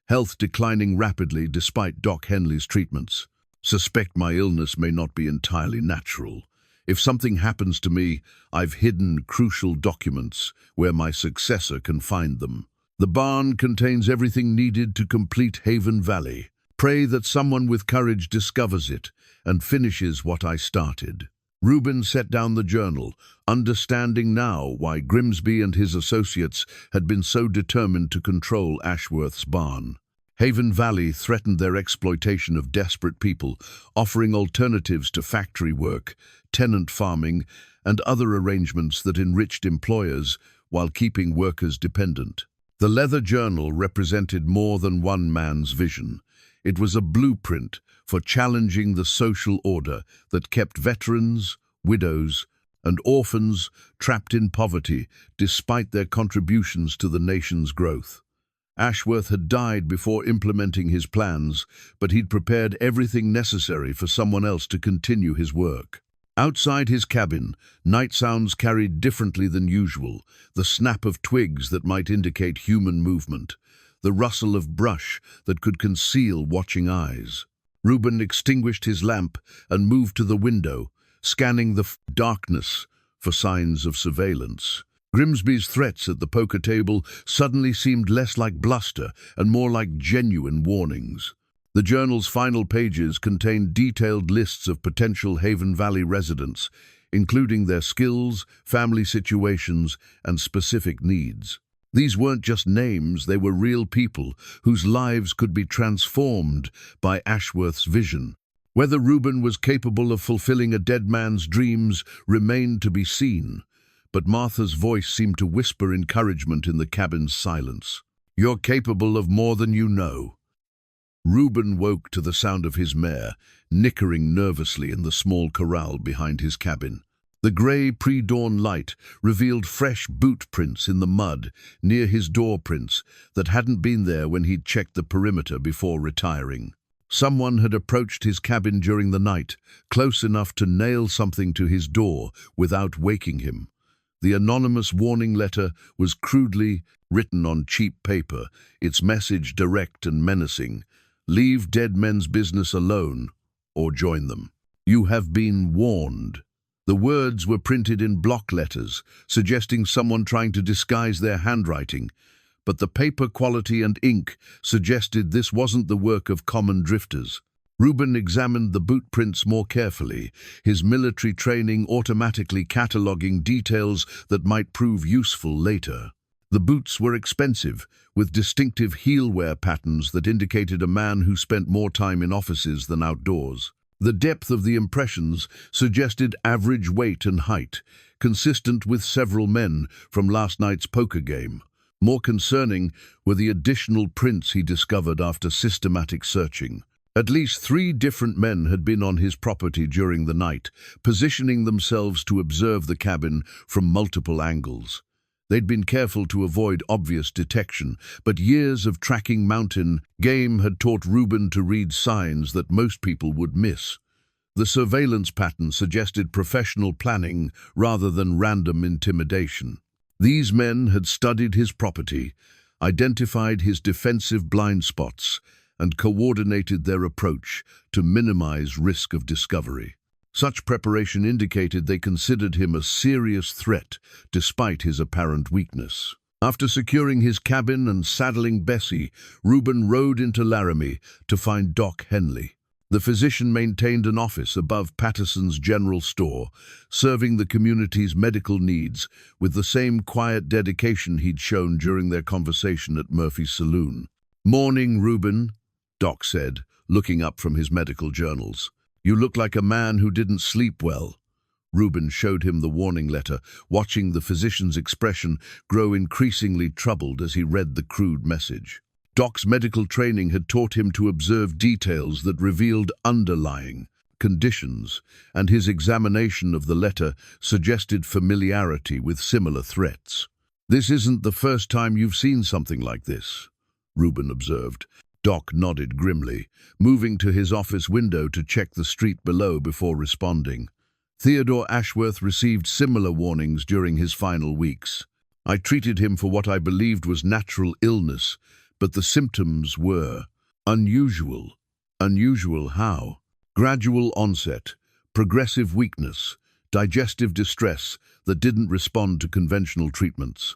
Health declining rapidly despite Doc Henley's treatments. Suspect my illness may not be entirely natural. If something happens to me, I've hidden crucial documents where my successor can find them. The barn contains everything needed to complete Haven Valley. Pray that someone with courage discovers it and finishes what I started." Ruben set down the journal, understanding now why Grimsby and his associates had been so determined to control Ashworth's barn. Haven Valley threatened their exploitation of desperate people, offering alternatives to factory work, tenant farming, and other arrangements that enriched employers while keeping workers dependent. The leather journal represented more than one man's vision. It was a blueprint for challenging the social order that kept veterans, widows, and orphans trapped in poverty despite their contributions to the nation's growth. Ashworth had died before implementing his plans, but he'd prepared everything necessary for someone else to continue his work. Outside his cabin, night sounds carried differently than usual, the snap of twigs that might indicate human movement, the rustle of brush that could conceal watching eyes. Ruben extinguished his lamp and moved to the window, scanning the darkness for signs of surveillance. Grimsby's threats at the poker table suddenly seemed less like bluster and more like genuine warnings. The journal's final pages contained detailed lists of potential Haven Valley residents, including their skills, family situations, and specific needs. These weren't just names, they were real people whose lives could be transformed by Ashworth's vision. Whether Ruben was capable of fulfilling a dead man's dreams remained to be seen, but Martha's voice seemed to whisper encouragement in the cabin's silence. "You're capable of more than you know." Ruben woke to the sound of his mare, nickering nervously in the small corral behind his cabin. The grey pre-dawn light revealed fresh boot prints in the mud near his door prints that hadn't been there when he'd checked the perimeter before retiring. Someone had approached his cabin during the night, close enough to nail something to his door without waking him. The anonymous warning letter was crudely written on cheap paper, its message direct and menacing. "Leave dead men's business alone, or join them. You have been warned." The words were printed in block letters, suggesting someone trying to disguise their handwriting, but the paper quality and ink suggested this wasn't the work of common drifters. Ruben examined the boot prints more carefully, his military training automatically cataloguing details that might prove useful later. The boots were expensive, with distinctive heel wear patterns that indicated a man who spent more time in offices than outdoors. The depth of the impressions suggested average weight and height, consistent with several men from last night's poker game. More concerning were the additional prints he discovered after systematic searching. At least 3 different men had been on his property during the night, positioning themselves to observe the cabin from multiple angles. They'd been careful to avoid obvious detection, but years of tracking mountain game had taught Ruben to read signs that most people would miss. The surveillance pattern suggested professional planning rather than random intimidation. These men had studied his property, identified his defensive blind spots, and coordinated their approach to minimize risk of discovery. Such preparation indicated they considered him a serious threat, despite his apparent weakness. After securing his cabin and saddling Bessie, Ruben rode into Laramie to find Doc Henley. The physician maintained an office above Patterson's general store, serving the community's medical needs with the same quiet dedication he'd shown during their conversation at Murphy's Saloon. "Morning, Ruben," Doc said, looking up from his medical journals. "You look like a man who didn't sleep well." Ruben showed him the warning letter, watching the physician's expression grow increasingly troubled as he read the crude message. Doc's medical training had taught him to observe details that revealed underlying conditions, and his examination of the letter suggested familiarity with similar threats. "This isn't the first time you've seen something like this," Ruben observed. Doc nodded grimly, moving to his office window to check the street below before responding. "Theodore Ashworth received similar warnings during his final weeks. I treated him for what I believed was natural illness, but the symptoms were unusual." "Unusual how?" "Gradual onset, progressive weakness, digestive distress that didn't respond to conventional treatments."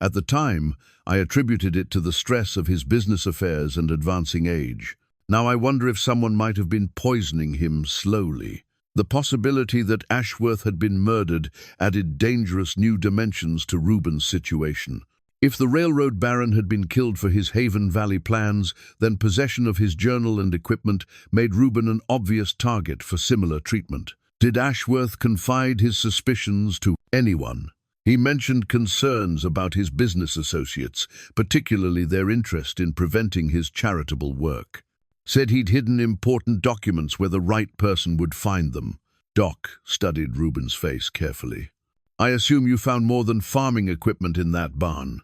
At the time, I attributed it to the stress of his business affairs and advancing age. Now I wonder if someone might have been poisoning him slowly. The possibility that Ashworth had been murdered added dangerous new dimensions to Ruben's situation. If the railroad baron had been killed for his Haven Valley plans, then possession of his journal and equipment made Ruben an obvious target for similar treatment. Did Ashworth confide his suspicions to anyone? He mentioned concerns about his business associates, particularly their interest in preventing his charitable work. Said he'd hidden important documents where the right person would find them. Doc studied Ruben's face carefully. I assume you found more than farming equipment in that barn.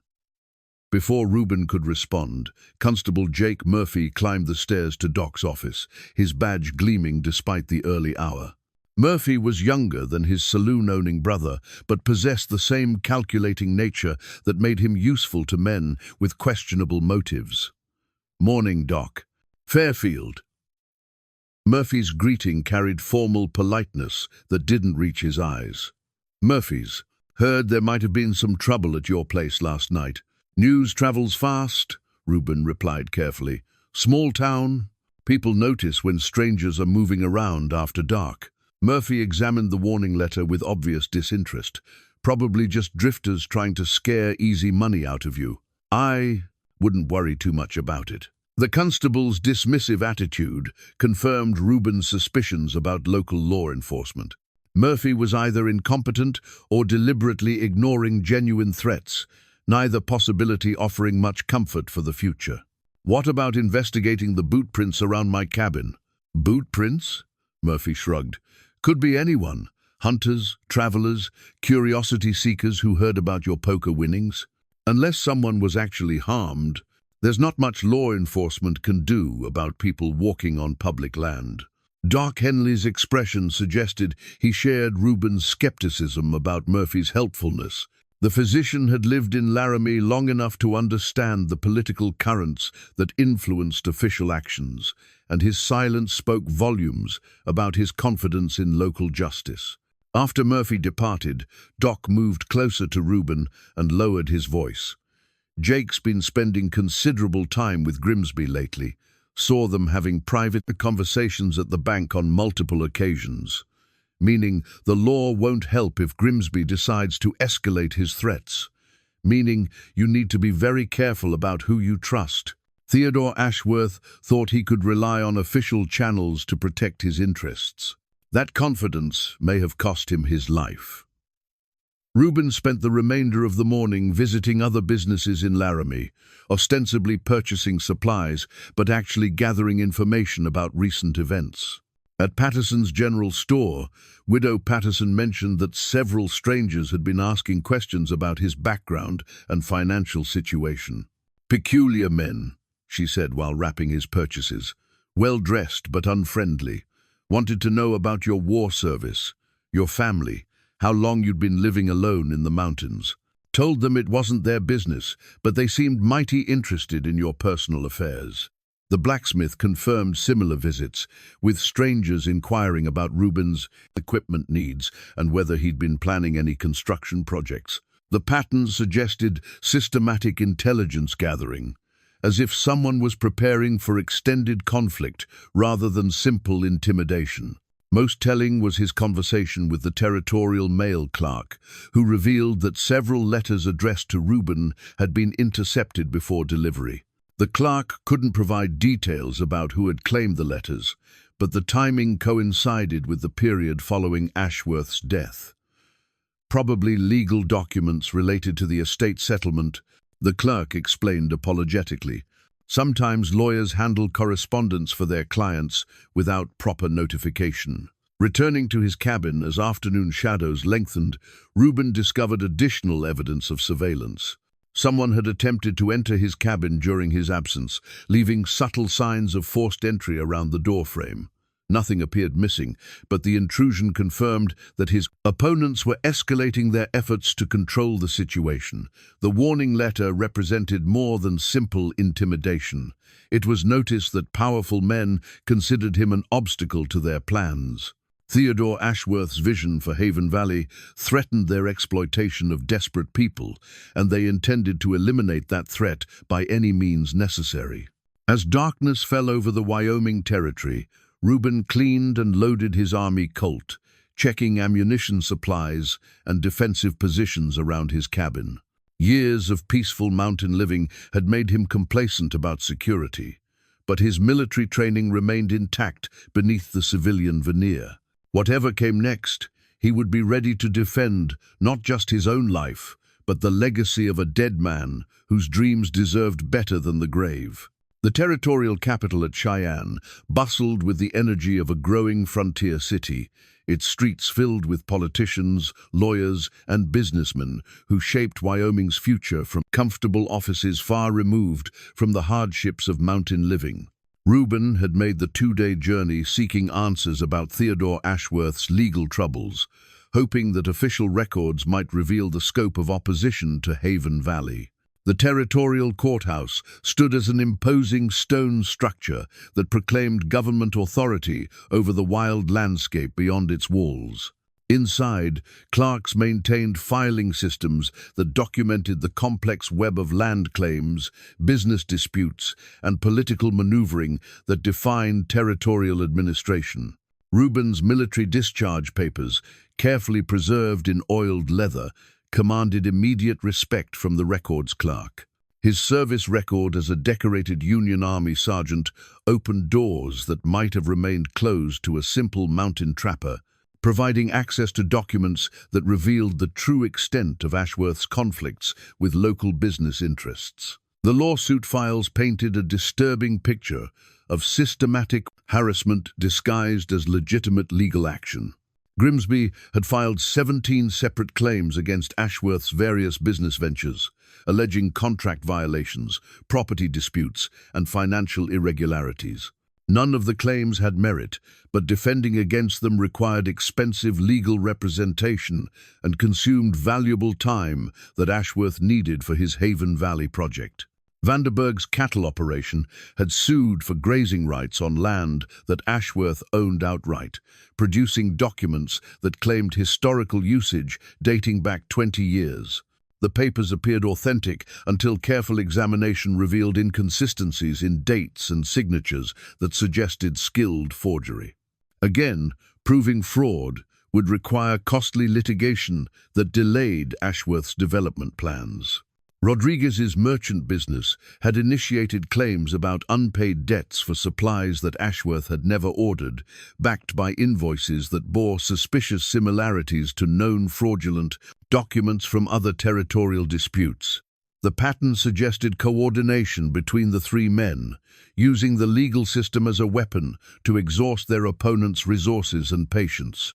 Before Ruben could respond, Constable Jake Murphy climbed the stairs to Doc's office, his badge gleaming despite the early hour. Murphy was younger than his saloon-owning brother, but possessed the same calculating nature that made him useful to men with questionable motives. Morning, Doc. Fairfield. Murphy's greeting carried formal politeness that didn't reach his eyes. Murphy's. Heard there might have been some trouble at your place last night. News travels fast, Ruben replied carefully. Small town. People notice when strangers are moving around after dark. Murphy examined the warning letter with obvious disinterest. Probably just drifters trying to scare easy money out of you. I wouldn't worry too much about it. The constable's dismissive attitude confirmed Ruben's suspicions about local law enforcement. Murphy was either incompetent or deliberately ignoring genuine threats, neither possibility offering much comfort for the future. What about investigating the boot prints around my cabin? Boot prints? Murphy shrugged. Could be anyone. Hunters, travelers, curiosity seekers who heard about your poker winnings. Unless someone was actually harmed, there's not much law enforcement can do about people walking on public land. Doc Henley's expression suggested he shared Ruben's skepticism about Murphy's helpfulness. The physician had lived in Laramie long enough to understand the political currents that influenced official actions, and his silence spoke volumes about his confidence in local justice. After Murphy departed, Doc moved closer to Ruben and lowered his voice. Jake's been spending considerable time with Grimsby lately, saw them having private conversations at the bank on multiple occasions, meaning the law won't help if Grimsby decides to escalate his threats, meaning you need to be very careful about who you trust. Theodore Ashworth thought he could rely on official channels to protect his interests. That confidence may have cost him his life. Ruben spent the remainder of the morning visiting other businesses in Laramie, ostensibly purchasing supplies, but actually gathering information about recent events. At Patterson's general store, Widow Patterson mentioned that several strangers had been asking questions about his background and financial situation. Peculiar men, she said while wrapping his purchases. Well-dressed but unfriendly. Wanted to know about your war service, your family, how long you'd been living alone in the mountains. Told them it wasn't their business, but they seemed mighty interested in your personal affairs. The blacksmith confirmed similar visits, with strangers inquiring about Ruben's equipment needs and whether he'd been planning any construction projects. The patterns suggested systematic intelligence gathering, as if someone was preparing for extended conflict rather than simple intimidation. Most telling was his conversation with the territorial mail clerk, who revealed that several letters addressed to Ruben had been intercepted before delivery. The clerk couldn't provide details about who had claimed the letters, but the timing coincided with the period following Ashworth's death. Probably legal documents related to the estate settlement, the clerk explained apologetically. Sometimes lawyers handle correspondence for their clients without proper notification. Returning to his cabin as afternoon shadows lengthened, Ruben discovered additional evidence of surveillance. Someone had attempted to enter his cabin during his absence, leaving subtle signs of forced entry around the doorframe. Nothing appeared missing, but the intrusion confirmed that his opponents were escalating their efforts to control the situation. The warning letter represented more than simple intimidation. It was noticed that powerful men considered him an obstacle to their plans. Theodore Ashworth's vision for Haven Valley threatened their exploitation of desperate people, and they intended to eliminate that threat by any means necessary. As darkness fell over the Wyoming territory, Ruben cleaned and loaded his army Colt, checking ammunition supplies and defensive positions around his cabin. Years of peaceful mountain living had made him complacent about security, but his military training remained intact beneath the civilian veneer. Whatever came next, he would be ready to defend not just his own life, but the legacy of a dead man whose dreams deserved better than the grave. The territorial capital at Cheyenne bustled with the energy of a growing frontier city, its streets filled with politicians, lawyers, and businessmen who shaped Wyoming's future from comfortable offices far removed from the hardships of mountain living. Ruben had made the two-day journey seeking answers about Theodore Ashworth's legal troubles, hoping that official records might reveal the scope of opposition to Haven Valley. The territorial courthouse stood as an imposing stone structure that proclaimed government authority over the wild landscape beyond its walls. Inside, clerks maintained filing systems that documented the complex web of land claims, business disputes, and political maneuvering that defined territorial administration. Ruben's military discharge papers, carefully preserved in oiled leather, commanded immediate respect from the records clerk. His service record as a decorated Union Army sergeant opened doors that might have remained closed to a simple mountain trapper, providing access to documents that revealed the true extent of Ashworth's conflicts with local business interests. The lawsuit files painted a disturbing picture of systematic harassment disguised as legitimate legal action. Grimsby had filed 17 separate claims against Ashworth's various business ventures, alleging contract violations, property disputes, and financial irregularities. None of the claims had merit, but defending against them required expensive legal representation and consumed valuable time that Ashworth needed for his Haven Valley project. Vanderburg's cattle operation had sued for grazing rights on land that Ashworth owned outright, producing documents that claimed historical usage dating back 20 years. The papers appeared authentic until careful examination revealed inconsistencies in dates and signatures that suggested skilled forgery. Again, proving fraud would require costly litigation that delayed Ashworth's development plans. Rodriguez's merchant business had initiated claims about unpaid debts for supplies that Ashworth had never ordered, backed by invoices that bore suspicious similarities to known fraudulent documents from other territorial disputes. The pattern suggested coordination between the three men, using the legal system as a weapon to exhaust their opponent's resources and patience.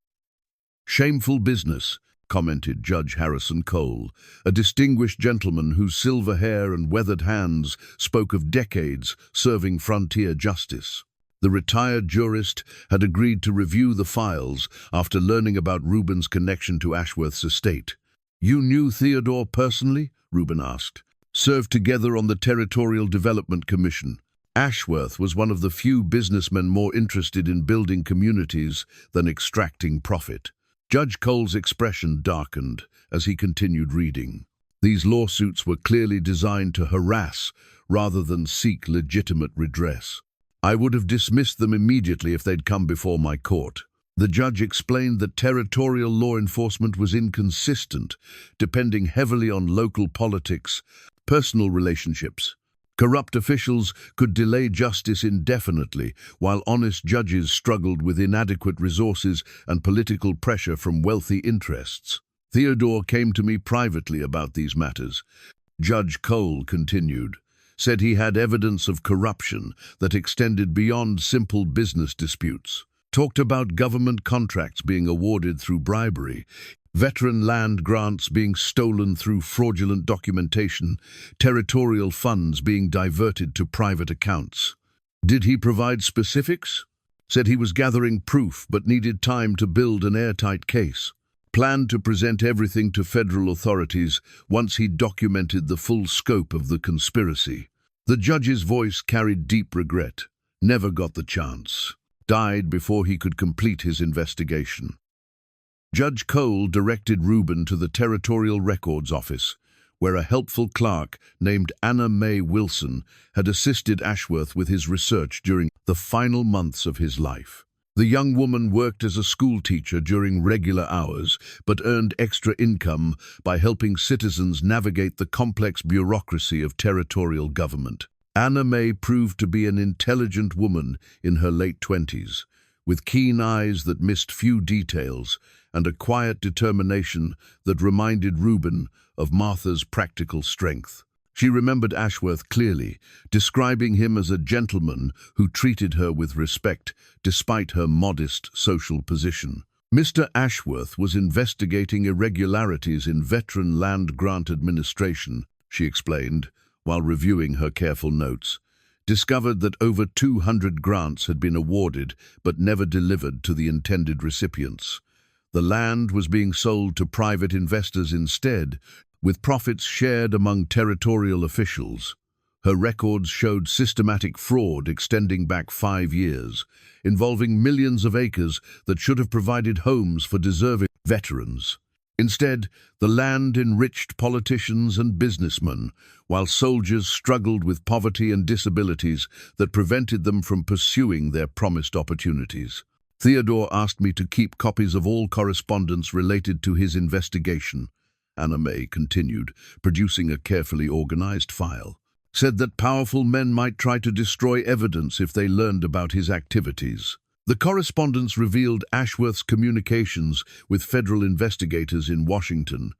"Shameful business," commented Judge Harrison Cole, a distinguished gentleman whose silver hair and weathered hands spoke of decades serving frontier justice. The retired jurist had agreed to review the files after learning about Ruben's connection to Ashworth's estate. "You knew Theodore personally?" Ruben asked. "Served together on the Territorial Development Commission. Ashworth was one of the few businessmen more interested in building communities than extracting profit." Judge Cole's expression darkened as he continued reading. These lawsuits were clearly designed to harass rather than seek legitimate redress. "I would have dismissed them immediately if they'd come before my court." The judge explained that territorial law enforcement was inconsistent, depending heavily on local politics, personal relationships. Corrupt officials could delay justice indefinitely, while honest judges struggled with inadequate resources and political pressure from wealthy interests. "Theodore came to me privately about these matters," Judge Cole continued, said he had evidence of corruption that extended beyond simple business disputes. Talked about government contracts being awarded through bribery, veteran land grants being stolen through fraudulent documentation, territorial funds being diverted to private accounts. Did he provide specifics? Said he was gathering proof but needed time to build an airtight case. Planned to present everything to federal authorities once he documented the full scope of the conspiracy. The judge's voice carried deep regret. Never got the chance. died before he could complete his investigation. Judge Cole directed Ruben to the Territorial Records Office, where a helpful clerk named Anna Mae Wilson had assisted Ashworth with his research during the final months of his life. The young woman worked as a schoolteacher during regular hours, but earned extra income by helping citizens navigate the complex bureaucracy of territorial government. Anna Mae proved to be an intelligent woman in her late 20s, with keen eyes that missed few details and a quiet determination that reminded Ruben of Martha's practical strength. She remembered Ashworth clearly, describing him as a gentleman who treated her with respect despite her modest social position. Mr. Ashworth was investigating irregularities in veteran land grant administration, she explained, while reviewing her careful notes. Discovered that over 200 grants had been awarded but never delivered to the intended recipients. The land was being sold to private investors instead, with profits shared among territorial officials. Her records showed systematic fraud extending back 5 years, involving millions of acres that should have provided homes for deserving veterans. Instead, the land enriched politicians and businessmen, while soldiers struggled with poverty and disabilities that prevented them from pursuing their promised opportunities. Theodore asked me to keep copies of all correspondence related to his investigation, Anna Mae continued, producing a carefully organized file. Said that powerful men might try to destroy evidence if they learned about his activities. The correspondence revealed Ashworth's communications with federal investigators in Washington,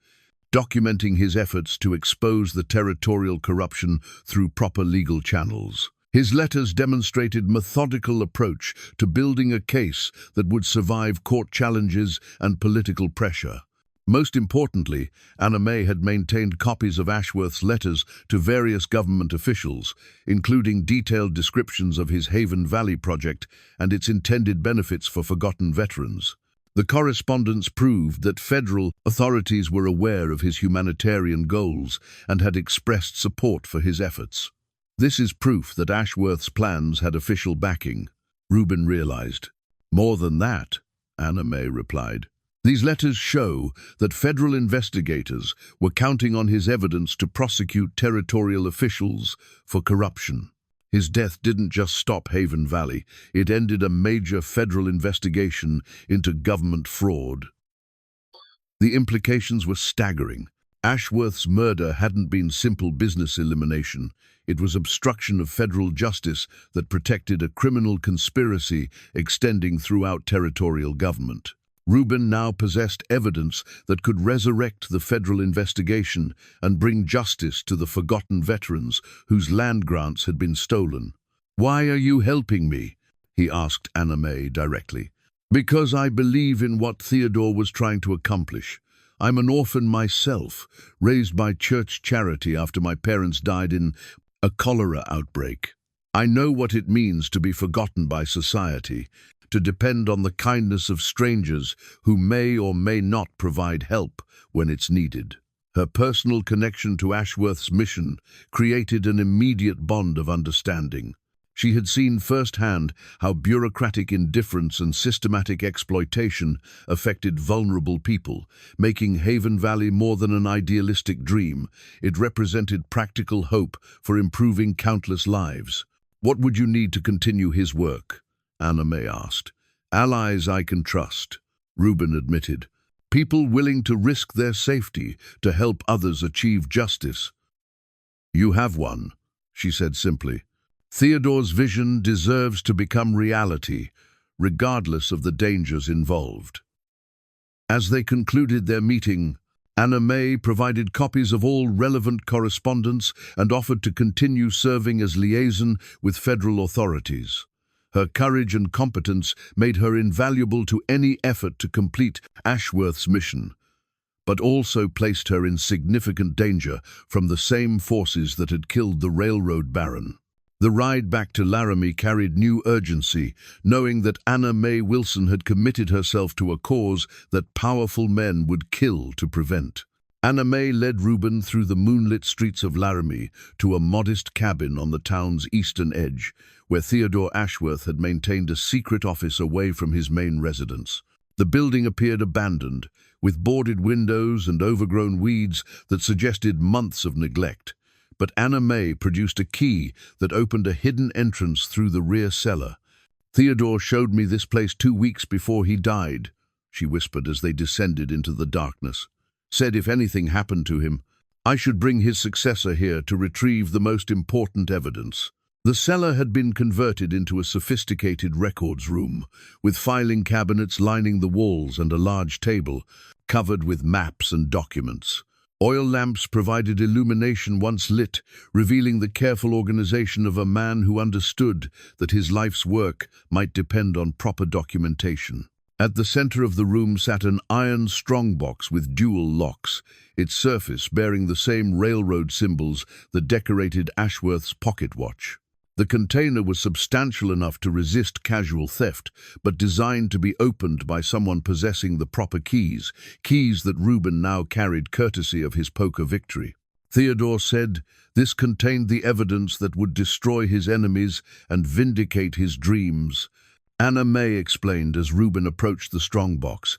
documenting his efforts to expose the territorial corruption through proper legal channels. His letters demonstrated methodical approach to building a case that would survive court challenges and political pressure. Most importantly, Anna Mae had maintained copies of Ashworth's letters to various government officials, including detailed descriptions of his Haven Valley project and its intended benefits for forgotten veterans. The correspondence proved that federal authorities were aware of his humanitarian goals and had expressed support for his efforts. This is proof that Ashworth's plans had official backing, Ruben realized. More than that, Anna Mae replied. These letters show that federal investigators were counting on his evidence to prosecute territorial officials for corruption. His death didn't just stop Haven Valley, it ended a major federal investigation into government fraud. The implications were staggering. Ashworth's murder hadn't been simple business elimination. It was obstruction of federal justice that protected a criminal conspiracy extending throughout territorial government. Ruben now possessed evidence that could resurrect the federal investigation and bring justice to the forgotten veterans whose land grants had been stolen. "Why are you helping me?" he asked Anna Mae directly. "Because I believe in what Theodore was trying to accomplish. I'm an orphan myself, raised by church charity after my parents died in a cholera outbreak. I know what it means to be forgotten by society, to depend on the kindness of strangers who may or may not provide help when it's needed." Her personal connection to Ashworth's mission created an immediate bond of understanding. She had seen firsthand how bureaucratic indifference and systematic exploitation affected vulnerable people, making Haven Valley more than an idealistic dream. It represented practical hope for improving countless lives. "What would you need to continue his work?" Anna Mae asked. "Allies I can trust," Ruben admitted. "People willing to risk their safety to help others achieve justice." "You have one," she said simply. "Theodore's vision deserves to become reality, regardless of the dangers involved." As they concluded their meeting, Anna Mae provided copies of all relevant correspondence and offered to continue serving as liaison with federal authorities. Her courage and competence made her invaluable to any effort to complete Ashworth's mission, but also placed her in significant danger from the same forces that had killed the railroad baron. The ride back to Laramie carried new urgency, knowing that Anna Mae Wilson had committed herself to a cause that powerful men would kill to prevent. Anna Mae led Ruben through the moonlit streets of Laramie to a modest cabin on the town's eastern edge, where Theodore Ashworth had maintained a secret office away from his main residence. The building appeared abandoned, with boarded windows and overgrown weeds that suggested months of neglect. But Anna May produced a key that opened a hidden entrance through the rear cellar. "Theodore showed me this place 2 weeks before he died," she whispered as they descended into the darkness. "Said if anything happened to him, I should bring his successor here to retrieve the most important evidence." The cellar had been converted into a sophisticated records room, with filing cabinets lining the walls and a large table covered with maps and documents. Oil lamps provided illumination once lit, revealing the careful organization of a man who understood that his life's work might depend on proper documentation. At the center of the room sat an iron strongbox with dual locks, its surface bearing the same railroad symbols that decorated Ashworth's pocket watch. The container was substantial enough to resist casual theft, but designed to be opened by someone possessing the proper keys that Ruben now carried courtesy of his poker victory. Theodore said this contained the evidence that would destroy his enemies and vindicate his dreams. Anna May explained as Ruben approached the strongbox.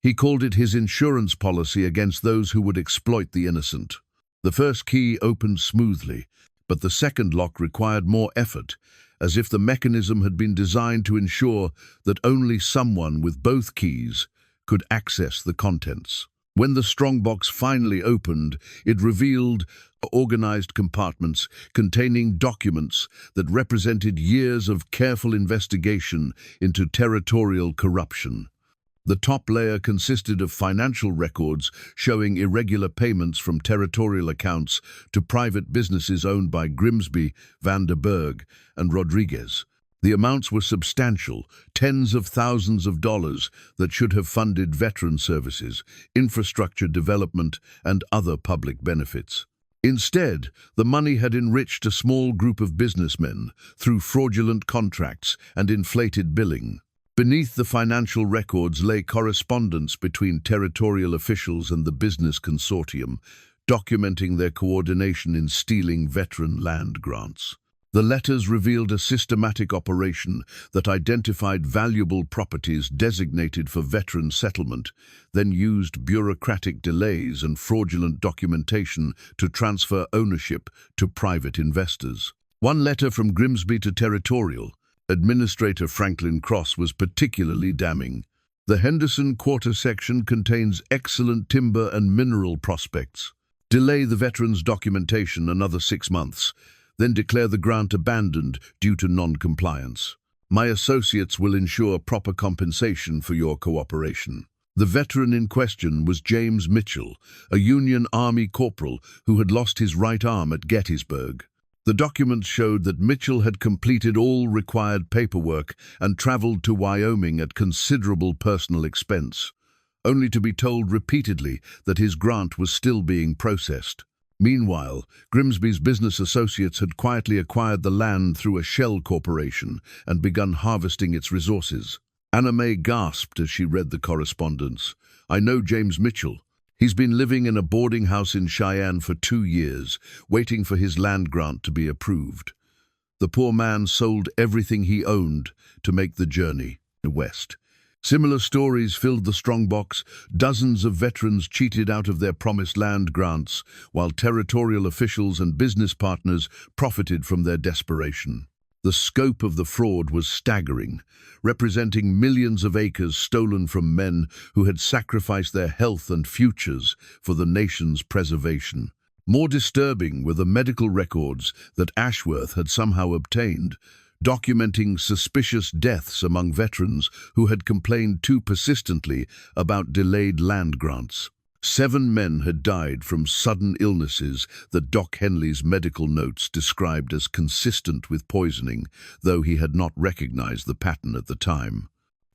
He called it his insurance policy against those who would exploit the innocent. The first key opened smoothly, but the second lock required more effort, as if the mechanism had been designed to ensure that only someone with both keys could access the contents. When the strongbox finally opened, it revealed organized compartments containing documents that represented years of careful investigation into territorial corruption. The top layer consisted of financial records showing irregular payments from territorial accounts to private businesses owned by Grimsby, Van der Berg, and Rodriguez. The amounts were substantial, tens of thousands of dollars that should have funded veteran services, infrastructure development, and other public benefits. Instead, the money had enriched a small group of businessmen through fraudulent contracts and inflated billing. Beneath the financial records lay correspondence between territorial officials and the business consortium, documenting their coordination in stealing veteran land grants. The letters revealed a systematic operation that identified valuable properties designated for veteran settlement, then used bureaucratic delays and fraudulent documentation to transfer ownership to private investors. One letter from Grimsby to Territorial, Administrator Franklin Cross, was particularly damning. The Henderson Quarter section contains excellent timber and mineral prospects. Delay the veterans' documentation another 6 months, then declare the grant abandoned due to non-compliance. My associates will ensure proper compensation for your cooperation. The veteran in question was James Mitchell, a Union Army corporal who had lost his right arm at Gettysburg. The documents showed that Mitchell had completed all required paperwork and traveled to Wyoming at considerable personal expense, only to be told repeatedly that his grant was still being processed. Meanwhile, Grimsby's business associates had quietly acquired the land through a shell corporation and begun harvesting its resources. Anna May gasped as she read the correspondence. "I know James Mitchell. He's been living in a boarding house in Cheyenne for 2 years, waiting for his land grant to be approved. The poor man sold everything he owned to make the journey west." Similar stories filled the strongbox. Dozens of veterans cheated out of their promised land grants, while territorial officials and business partners profited from their desperation. The scope of the fraud was staggering, representing millions of acres stolen from men who had sacrificed their health and futures for the nation's preservation. More disturbing were the medical records that Ashworth had somehow obtained, documenting suspicious deaths among veterans who had complained too persistently about delayed land grants. 7 men had died from sudden illnesses that Doc Henley's medical notes described as consistent with poisoning, though he had not recognized the pattern at the time.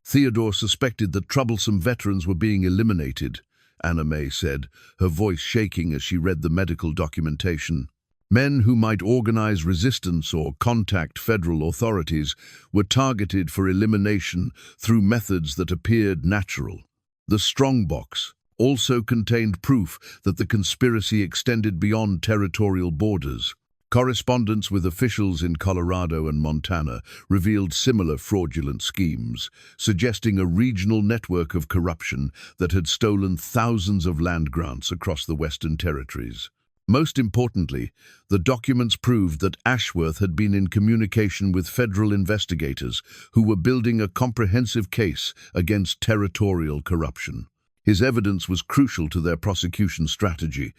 Theodore suspected that troublesome veterans were being eliminated, Anna May said, her voice shaking as she read the medical documentation. Men who might organize resistance or contact federal authorities were targeted for elimination through methods that appeared natural. The strongbox also contained proof that the conspiracy extended beyond territorial borders. Correspondence with officials in Colorado and Montana revealed similar fraudulent schemes, suggesting a regional network of corruption that had stolen thousands of land grants across the Western Territories. Most importantly, the documents proved that Ashworth had been in communication with federal investigators who were building a comprehensive case against territorial corruption. His evidence was crucial to their prosecution strategy,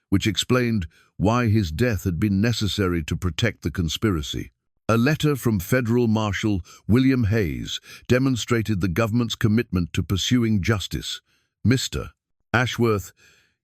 which explained why his death had been necessary to protect the conspiracy. A letter from Federal Marshal William Hayes demonstrated the government's commitment to pursuing justice. Mr. Ashworth,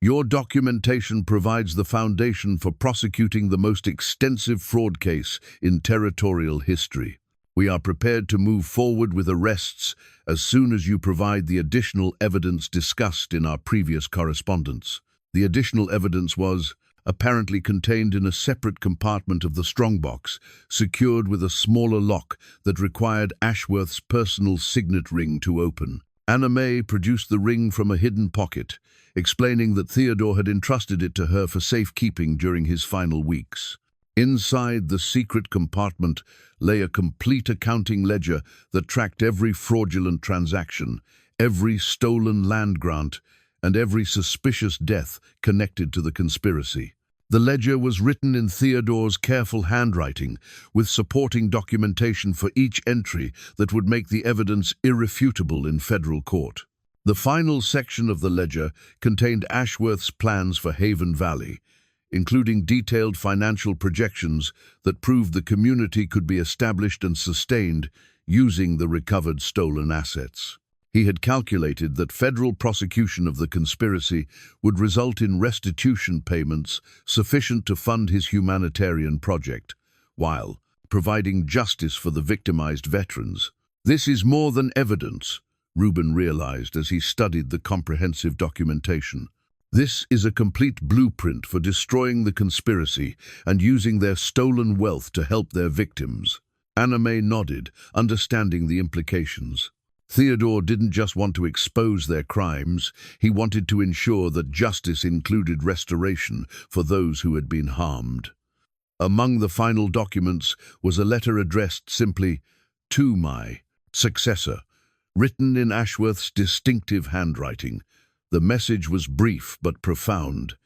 your documentation provides the foundation for prosecuting the most extensive fraud case in territorial history. We are prepared to move forward with arrests as soon as you provide the additional evidence discussed in our previous correspondence. The additional evidence was apparently contained in a separate compartment of the strongbox, secured with a smaller lock that required Ashworth's personal signet ring to open. Anna May produced the ring from a hidden pocket, explaining that Theodore had entrusted it to her for safekeeping during his final weeks. Inside the secret compartment lay a complete accounting ledger that tracked every fraudulent transaction, every stolen land grant, and every suspicious death connected to the conspiracy. The ledger was written in Theodore's careful handwriting, with supporting documentation for each entry that would make the evidence irrefutable in federal court. The final section of the ledger contained Ashworth's plans for Haven Valley, including detailed financial projections that proved the community could be established and sustained using the recovered stolen assets. He had calculated that federal prosecution of the conspiracy would result in restitution payments sufficient to fund his humanitarian project, while providing justice for the victimized veterans. This is more than evidence, Ruben realized as he studied the comprehensive documentation. This is a complete blueprint for destroying the conspiracy and using their stolen wealth to help their victims. Anna May nodded, understanding the implications. Theodore didn't just want to expose their crimes, he wanted to ensure that justice included restoration for those who had been harmed. Among the final documents was a letter addressed simply, "To my successor," written in Ashworth's distinctive handwriting. The message was brief but profound.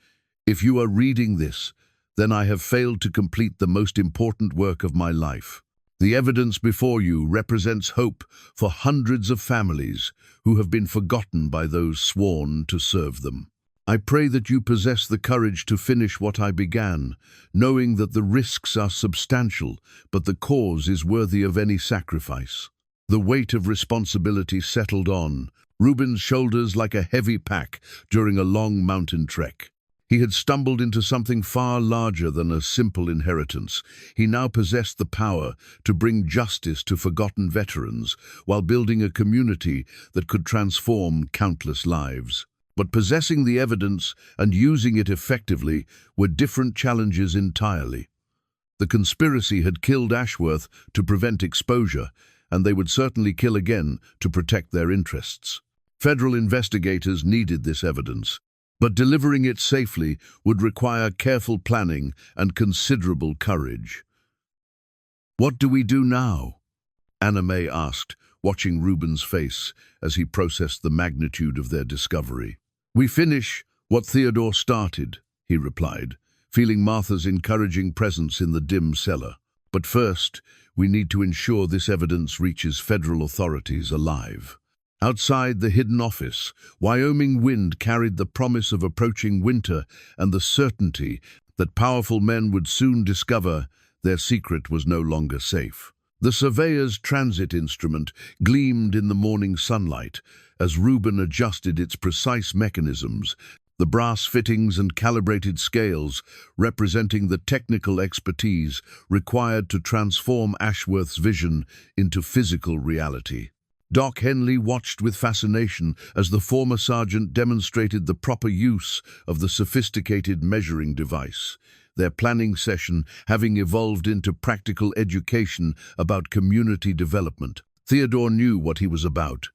"If you are reading this, then I have failed to complete the most important work of my life. The evidence before you represents hope for hundreds of families who have been forgotten by those sworn to serve them. I pray that you possess the courage to finish what I began, knowing that the risks are substantial, but the cause is worthy of any sacrifice." The weight of responsibility settled on Ruben's shoulders like a heavy pack during a long mountain trek. He had stumbled into something far larger than a simple inheritance. He now possessed the power to bring justice to forgotten veterans while building a community that could transform countless lives. But possessing the evidence and using it effectively were different challenges entirely. The conspiracy had killed Ashworth to prevent exposure, and they would certainly kill again to protect their interests. Federal investigators needed this evidence, but delivering it safely would require careful planning and considerable courage. "What do we do now?" Anna May asked, watching Ruben's face as he processed the magnitude of their discovery. "We finish what Theodore started," he replied, feeling Martha's encouraging presence in the dim cellar. "But first, we need to ensure this evidence reaches federal authorities alive." Outside the hidden office, Wyoming wind carried the promise of approaching winter and the certainty that powerful men would soon discover their secret was no longer safe. The surveyor's transit instrument gleamed in the morning sunlight as Ruben adjusted its precise mechanisms, the brass fittings and calibrated scales representing the technical expertise required to transform Ashworth's vision into physical reality. Doc Henley watched with fascination as the former sergeant demonstrated the proper use of the sophisticated measuring device, their planning session having evolved into practical education about community development. Theodore knew what he was about.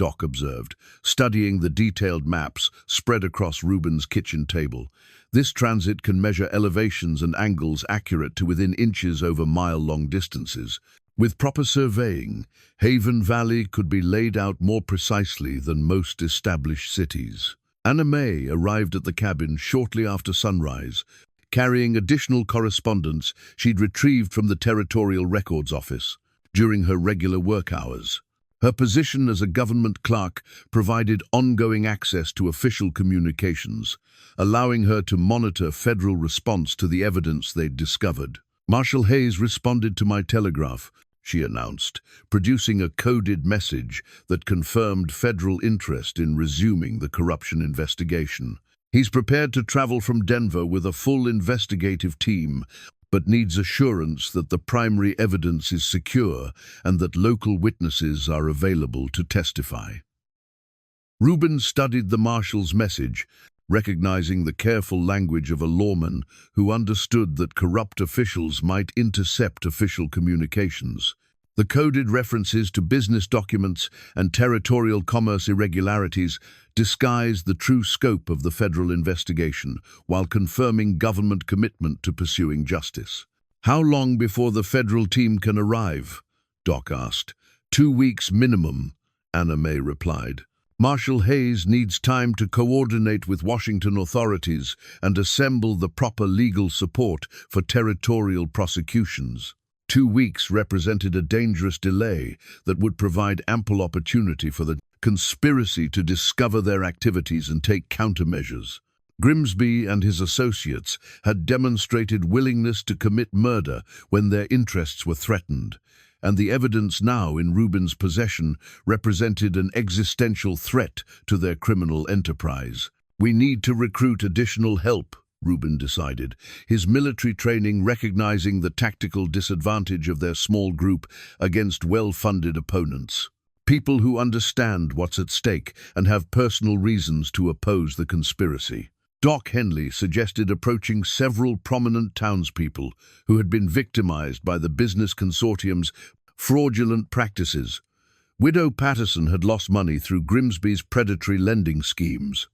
Doc observed, studying the detailed maps spread across Ruben's kitchen table. This transit can measure elevations and angles accurate to within inches over mile-long distances. With proper surveying, Haven Valley could be laid out more precisely than most established cities. Anna May arrived at the cabin shortly after sunrise, carrying additional correspondence she'd retrieved from the Territorial Records Office during her regular work hours. Her position as a government clerk provided ongoing access to official communications, allowing her to monitor federal response to the evidence they'd discovered. "Marshal Hayes responded to my telegraph," she announced, producing a coded message that confirmed federal interest in resuming the corruption investigation. "He's prepared to travel from Denver with a full investigative team, but needs assurance that the primary evidence is secure and that local witnesses are available to testify." Ruben studied the marshal's message, recognizing the careful language of a lawman who understood that corrupt officials might intercept official communications. The coded references to business documents and territorial commerce irregularities disguised the true scope of the federal investigation while confirming government commitment to pursuing justice. "How long before the federal team can arrive?" Doc asked. 2 weeks minimum," Anna May replied. "Marshal Hayes needs time to coordinate with Washington authorities and assemble the proper legal support for territorial prosecutions." 2 weeks represented a dangerous delay that would provide ample opportunity for the conspiracy to discover their activities and take countermeasures. Grimsby and his associates had demonstrated willingness to commit murder when their interests were threatened, and the evidence now in Ruben's possession represented an existential threat to their criminal enterprise. "We need to recruit additional help," Ruben decided, his military training recognizing the tactical disadvantage of their small group against well-funded opponents. People who understand what's at stake and have personal reasons to oppose the conspiracy. Doc Henley suggested approaching several prominent townspeople who had been victimized by the business consortium's fraudulent practices. Widow Patterson had lost money through Grimsby's predatory lending schemes.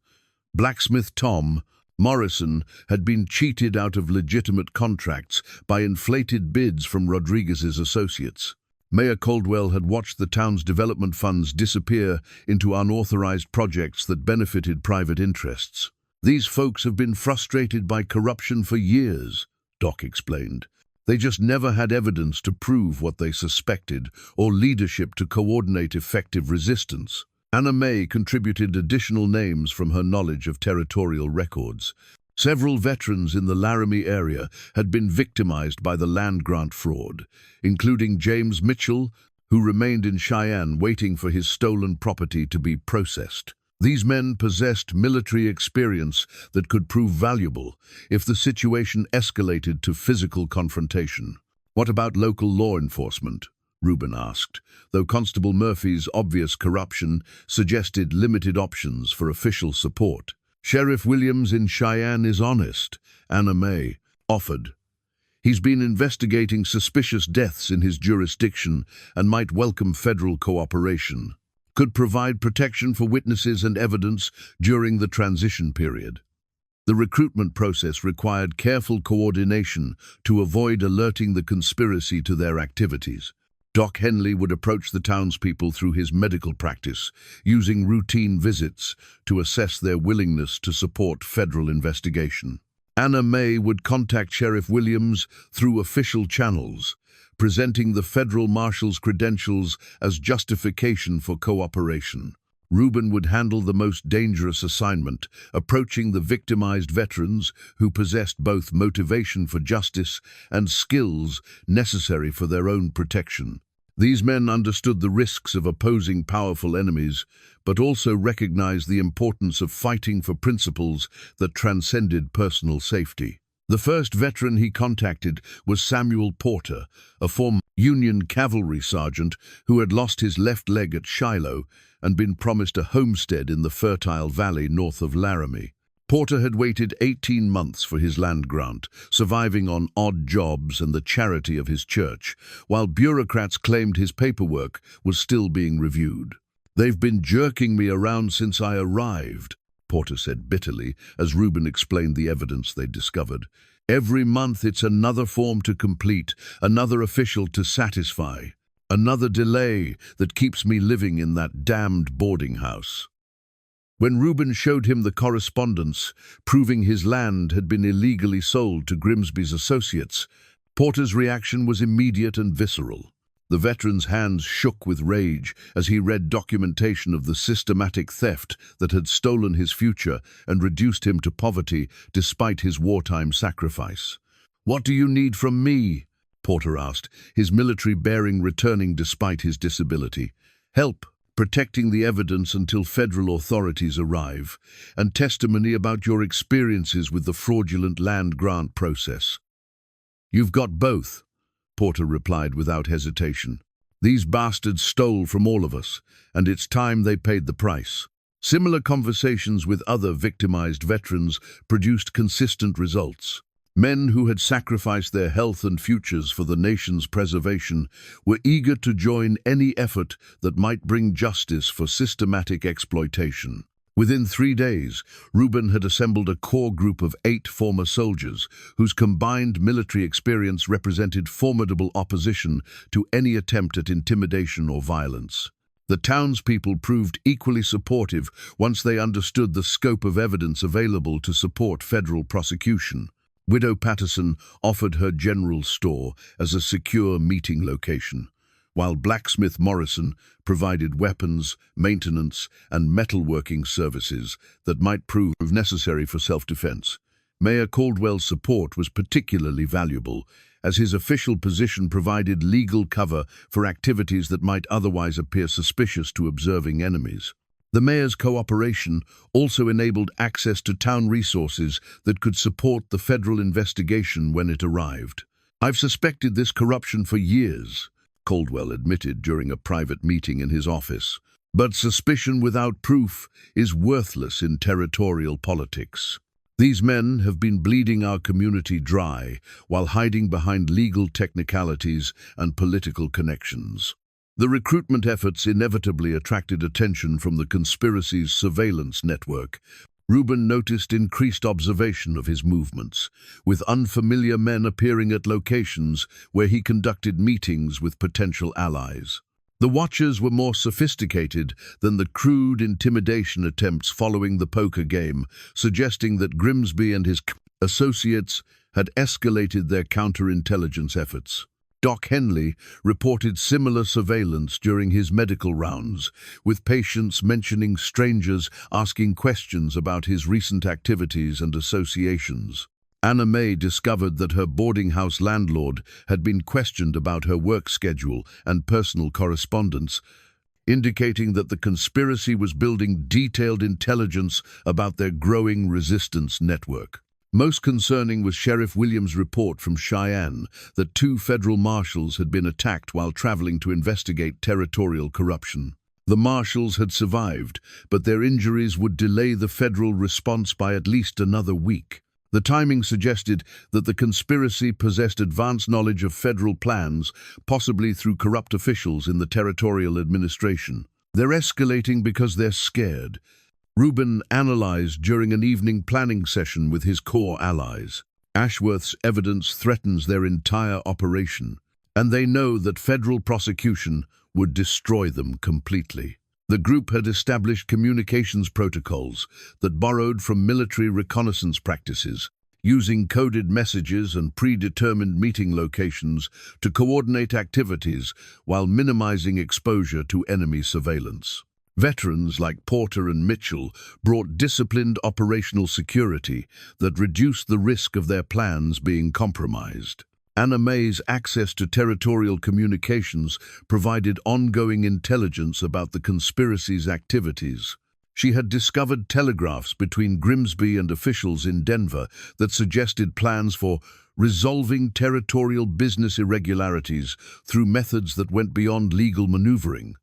Blacksmith Tom Morrison had been cheated out of legitimate contracts by inflated bids from Rodriguez's associates. Mayor Caldwell had watched the town's development funds disappear into unauthorized projects that benefited private interests. "These folks have been frustrated by corruption for years," Doc explained. "They just never had evidence to prove what they suspected or leadership to coordinate effective resistance." Anna May contributed additional names from her knowledge of territorial records. Several veterans in the Laramie area had been victimized by the land grant fraud, including James Mitchell, who remained in Cheyenne waiting for his stolen property to be processed. These men possessed military experience that could prove valuable if the situation escalated to physical confrontation. "What about local law enforcement?" Ruben asked, though Constable Murphy's obvious corruption suggested limited options for official support. "Sheriff Williams in Cheyenne is honest," Anna May offered. "He's been investigating suspicious deaths in his jurisdiction and might welcome federal cooperation. Could provide protection for witnesses and evidence during the transition period." The recruitment process required careful coordination to avoid alerting the conspiracy to their activities. Doc Henley would approach the townspeople through his medical practice, using routine visits to assess their willingness to support federal investigation. Anna May would contact Sheriff Williams through official channels, presenting the federal marshal's credentials as justification for cooperation. Ruben would handle the most dangerous assignment, approaching the victimized veterans who possessed both motivation for justice and skills necessary for their own protection. These men understood the risks of opposing powerful enemies, but also recognized the importance of fighting for principles that transcended personal safety. The first veteran he contacted was Samuel Porter, a former Union cavalry sergeant who had lost his left leg at Shiloh and been promised a homestead in the fertile valley north of Laramie. Porter had waited 18 months for his land grant, surviving on odd jobs and the charity of his church, while bureaucrats claimed his paperwork was still being reviewed. "They've been jerking me around since I arrived," Porter said bitterly as Ruben explained the evidence they'd discovered. "Every month it's another form to complete, another official to satisfy, another delay that keeps me living in that damned boarding house." When Ruben showed him the correspondence proving his land had been illegally sold to Grimsby's associates, Porter's reaction was immediate and visceral. The veteran's hands shook with rage as he read documentation of the systematic theft that had stolen his future and reduced him to poverty despite his wartime sacrifice. "What do you need from me?" Porter asked, his military bearing returning despite his disability. "Help protecting the evidence until federal authorities arrive, and testimony about your experiences with the fraudulent land grant process." "You've got both," Porter replied without hesitation. "These bastards stole from all of us, and it's time they paid the price." Similar conversations with other victimized veterans produced consistent results. Men who had sacrificed their health and futures for the nation's preservation were eager to join any effort that might bring justice for systematic exploitation. Within 3 days, Ruben had assembled a core group of 8 former soldiers whose combined military experience represented formidable opposition to any attempt at intimidation or violence. The townspeople proved equally supportive once they understood the scope of evidence available to support federal prosecution. Widow Patterson offered her general store as a secure meeting location, while blacksmith Morrison provided weapons, maintenance, and metalworking services that might prove necessary for self-defense. Mayor Caldwell's support was particularly valuable, as his official position provided legal cover for activities that might otherwise appear suspicious to observing enemies. The mayor's cooperation also enabled access to town resources that could support the federal investigation when it arrived. "I've suspected this corruption for years," Caldwell admitted during a private meeting in his office. "But suspicion without proof is worthless in territorial politics. These men have been bleeding our community dry while hiding behind legal technicalities and political connections." The recruitment efforts inevitably attracted attention from the conspiracy's surveillance network. Ruben noticed increased observation of his movements, with unfamiliar men appearing at locations where he conducted meetings with potential allies. The watchers were more sophisticated than the crude intimidation attempts following the poker game, suggesting that Grimsby and his associates had escalated their counterintelligence efforts. Doc Henley reported similar surveillance during his medical rounds, with patients mentioning strangers asking questions about his recent activities and associations. Anna May discovered that her boarding house landlord had been questioned about her work schedule and personal correspondence, indicating that the conspiracy was building detailed intelligence about their growing resistance network. Most concerning was Sheriff Williams' report from Cheyenne that 2 federal marshals had been attacked while traveling to investigate territorial corruption. The marshals had survived, but their injuries would delay the federal response by at least another week. The timing suggested that the conspiracy possessed advanced knowledge of federal plans, possibly through corrupt officials in the territorial administration. "They're escalating because they're scared," Ruben analyzed during an evening planning session with his core allies. "Ashworth's evidence threatens their entire operation, and they know that federal prosecution would destroy them completely." The group had established communications protocols that borrowed from military reconnaissance practices, using coded messages and predetermined meeting locations to coordinate activities while minimizing exposure to enemy surveillance. Veterans like Porter and Mitchell brought disciplined operational security that reduced the risk of their plans being compromised. Anna May's access to territorial communications provided ongoing intelligence about the conspiracy's activities. She had discovered telegraphs between Grimsby and officials in Denver that suggested plans for resolving territorial business irregularities through methods that went beyond legal maneuvering.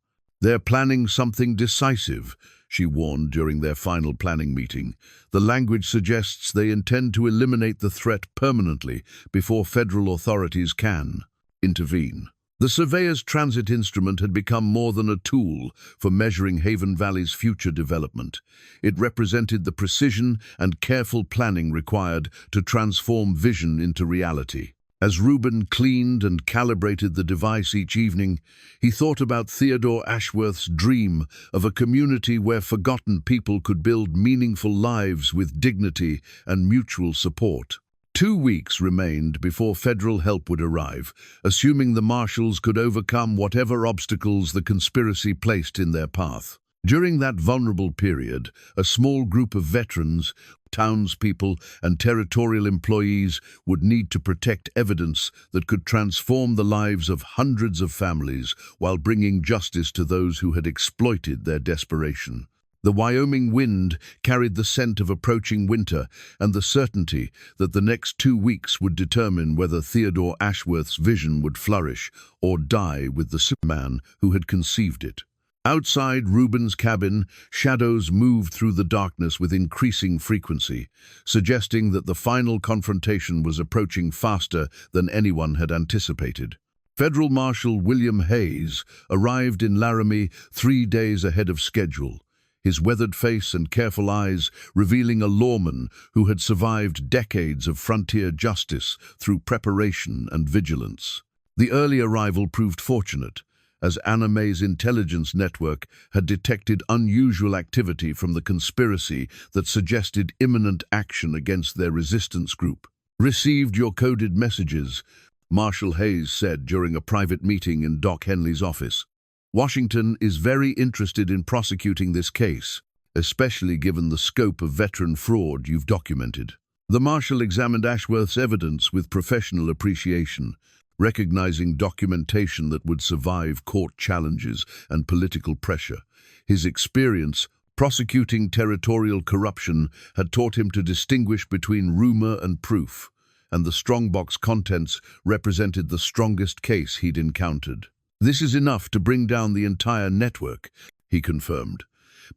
"They're planning something decisive," she warned during their final planning meeting. "The language suggests they intend to eliminate the threat permanently before federal authorities can intervene." The surveyor's transit instrument had become more than a tool for measuring Haven Valley's future development. It represented the precision and careful planning required to transform vision into reality. As Ruben cleaned and calibrated the device each evening, he thought about Theodore Ashworth's dream of a community where forgotten people could build meaningful lives with dignity and mutual support. 2 weeks remained before federal help would arrive, assuming the marshals could overcome whatever obstacles the conspiracy placed in their path. During that vulnerable period, a small group of veterans, townspeople, and territorial employees would need to protect evidence that could transform the lives of hundreds of families while bringing justice to those who had exploited their desperation. The Wyoming wind carried the scent of approaching winter and the certainty that the next 2 weeks would determine whether Theodore Ashworth's vision would flourish or die with the man who had conceived it. Outside Ruben's cabin, shadows moved through the darkness with increasing frequency, suggesting that the final confrontation was approaching faster than anyone had anticipated. Federal Marshal William Hayes arrived in Laramie 3 days ahead of schedule, his weathered face and careful eyes revealing a lawman who had survived decades of frontier justice through preparation and vigilance. The early arrival proved fortunate, as Anna May's intelligence network had detected unusual activity from the conspiracy that suggested imminent action against their resistance group. "Received your coded messages," Marshal Hayes said during a private meeting in Doc Henley's office. "Washington is very interested in prosecuting this case, especially given the scope of veteran fraud you've documented." The Marshal examined Ashworth's evidence with professional appreciation, recognizing documentation that would survive court challenges and political pressure. His experience prosecuting territorial corruption had taught him to distinguish between rumor and proof, and the strongbox contents represented the strongest case he'd encountered. "This is enough to bring down the entire network," he confirmed.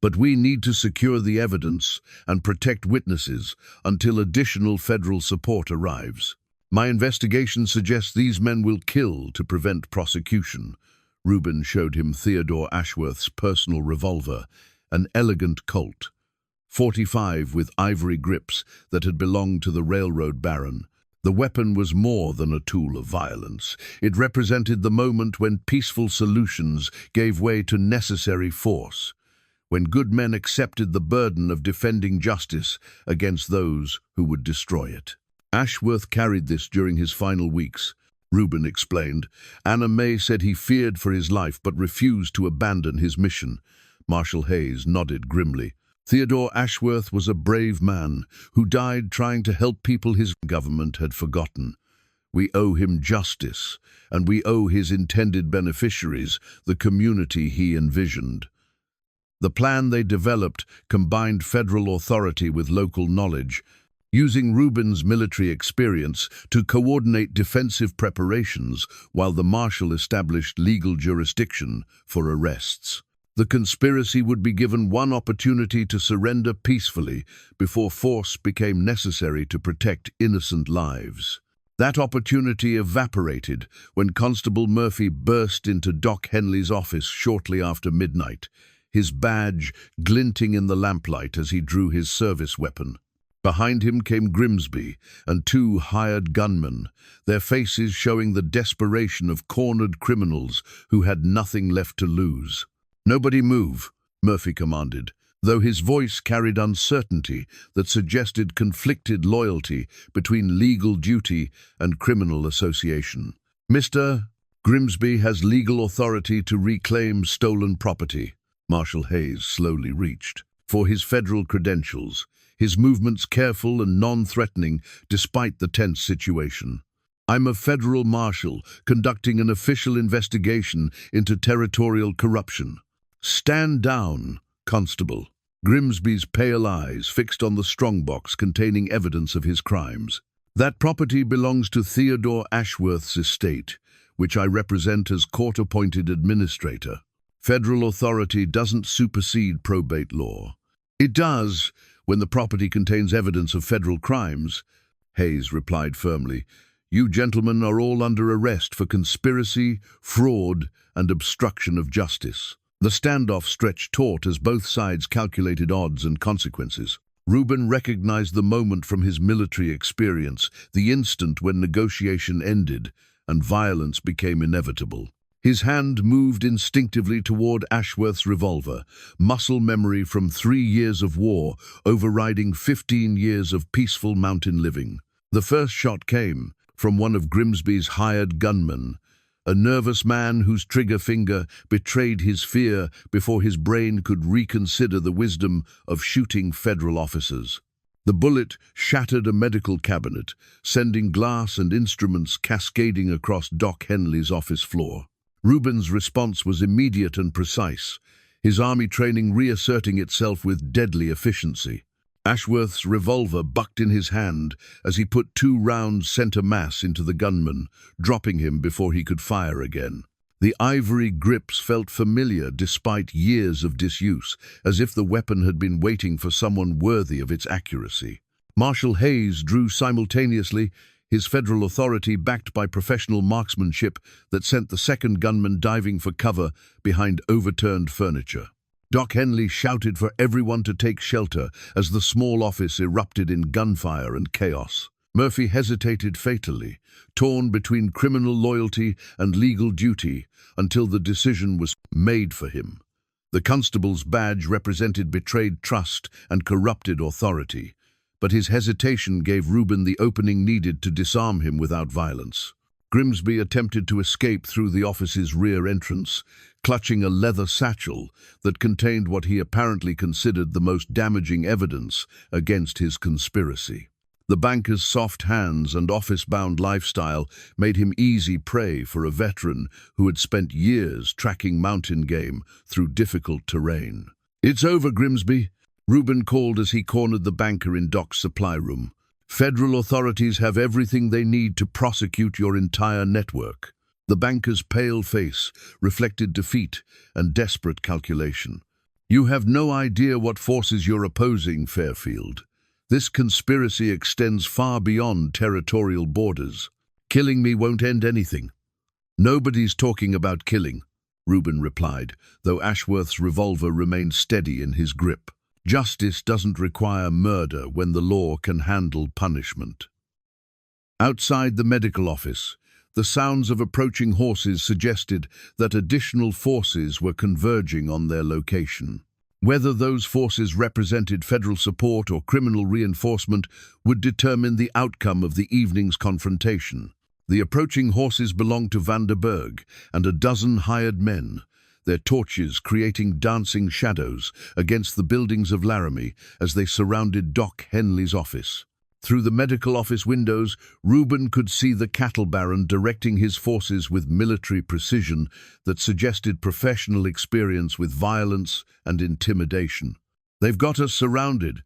"But we need to secure the evidence and protect witnesses until additional federal support arrives. My investigation suggests these men will kill to prevent prosecution." Ruben showed him Theodore Ashworth's personal revolver, an elegant Colt, .45 with ivory grips that had belonged to the railroad baron. The weapon was more than a tool of violence. It represented the moment when peaceful solutions gave way to necessary force, when good men accepted the burden of defending justice against those who would destroy it. Ashworth carried this during his final weeks, Ruben explained. Anna May said he feared for his life but refused to abandon his mission. Marshal Hayes nodded grimly. Theodore Ashworth was a brave man who died trying to help people his government had forgotten. We owe him justice, and we owe his intended beneficiaries the community he envisioned. The plan they developed combined federal authority with local knowledge, using Ruben's military experience to coordinate defensive preparations while the marshal established legal jurisdiction for arrests. The conspiracy would be given one opportunity to surrender peacefully before force became necessary to protect innocent lives. That opportunity evaporated when Constable Murphy burst into Doc Henley's office shortly after midnight, his badge glinting in the lamplight as he drew his service weapon. Behind him came Grimsby and 2 hired gunmen, their faces showing the desperation of cornered criminals who had nothing left to lose. "Nobody move," Murphy commanded, though his voice carried uncertainty that suggested conflicted loyalty between legal duty and criminal association. "Mr. Grimsby has legal authority to reclaim stolen property." Marshal Hayes slowly reached for his federal credentials, his movements careful and non-threatening despite the tense situation. "I'm a federal marshal conducting an official investigation into territorial corruption." "Stand down, Constable." Grimsby's pale eyes fixed on the strongbox containing evidence of his crimes. "That property belongs to Theodore Ashworth's estate, which I represent as court-appointed administrator. Federal authority doesn't supersede probate law." "It does, when the property contains evidence of federal crimes," Hayes replied firmly. You gentlemen are all under arrest for conspiracy, fraud, and obstruction of justice." The standoff stretched taut as both sides calculated odds and consequences. Ruben recognized the moment from his military experience, the instant when negotiation ended and violence became inevitable. His hand moved instinctively toward Ashworth's revolver, muscle memory from 3 years of war overriding 15 years of peaceful mountain living. The first shot came from one of Grimsby's hired gunmen, a nervous man whose trigger finger betrayed his fear before his brain could reconsider the wisdom of shooting federal officers. The bullet shattered a medical cabinet, sending glass and instruments cascading across Doc Henley's office floor. Ruben's response was immediate and precise, his army training reasserting itself with deadly efficiency. Ashworth's revolver bucked in his hand as he put 2 rounds center mass into the gunman, dropping him before he could fire again. The ivory grips felt familiar despite years of disuse, as if the weapon had been waiting for someone worthy of its accuracy. Marshal Hayes drew simultaneously, his federal authority backed by professional marksmanship that sent the second gunman diving for cover behind overturned furniture. Doc Henley shouted for everyone to take shelter as the small office erupted in gunfire and chaos. Murphy hesitated fatally, torn between criminal loyalty and legal duty, until the decision was made for him. The constable's badge represented betrayed trust and corrupted authority, but his hesitation gave Ruben the opening needed to disarm him without violence. Grimsby attempted to escape through the office's rear entrance, clutching a leather satchel that contained what he apparently considered the most damaging evidence against his conspiracy. The banker's soft hands and office-bound lifestyle made him easy prey for a veteran who had spent years tracking mountain game through difficult terrain. "It's over, Grimsby," Ruben called as he cornered the banker in Doc's supply room. "Federal authorities have everything they need to prosecute your entire network." The banker's pale face reflected defeat and desperate calculation. "You have no idea what forces you're opposing, Fairfield. This conspiracy extends far beyond territorial borders. Killing me won't end anything." "Nobody's talking about killing," Ruben replied, though Ashworth's revolver remained steady in his grip. "Justice doesn't require murder when the law can handle punishment." Outside the medical office, the sounds of approaching horses suggested that additional forces were converging on their location. Whether those forces represented federal support or criminal reinforcement would determine the outcome of the evening's confrontation. The approaching horses belonged to Vanderberg and a dozen hired men, their torches creating dancing shadows against the buildings of Laramie as they surrounded Doc Henley's office. Through the medical office windows, Ruben could see the cattle baron directing his forces with military precision that suggested professional experience with violence and intimidation. "They've got us surrounded,"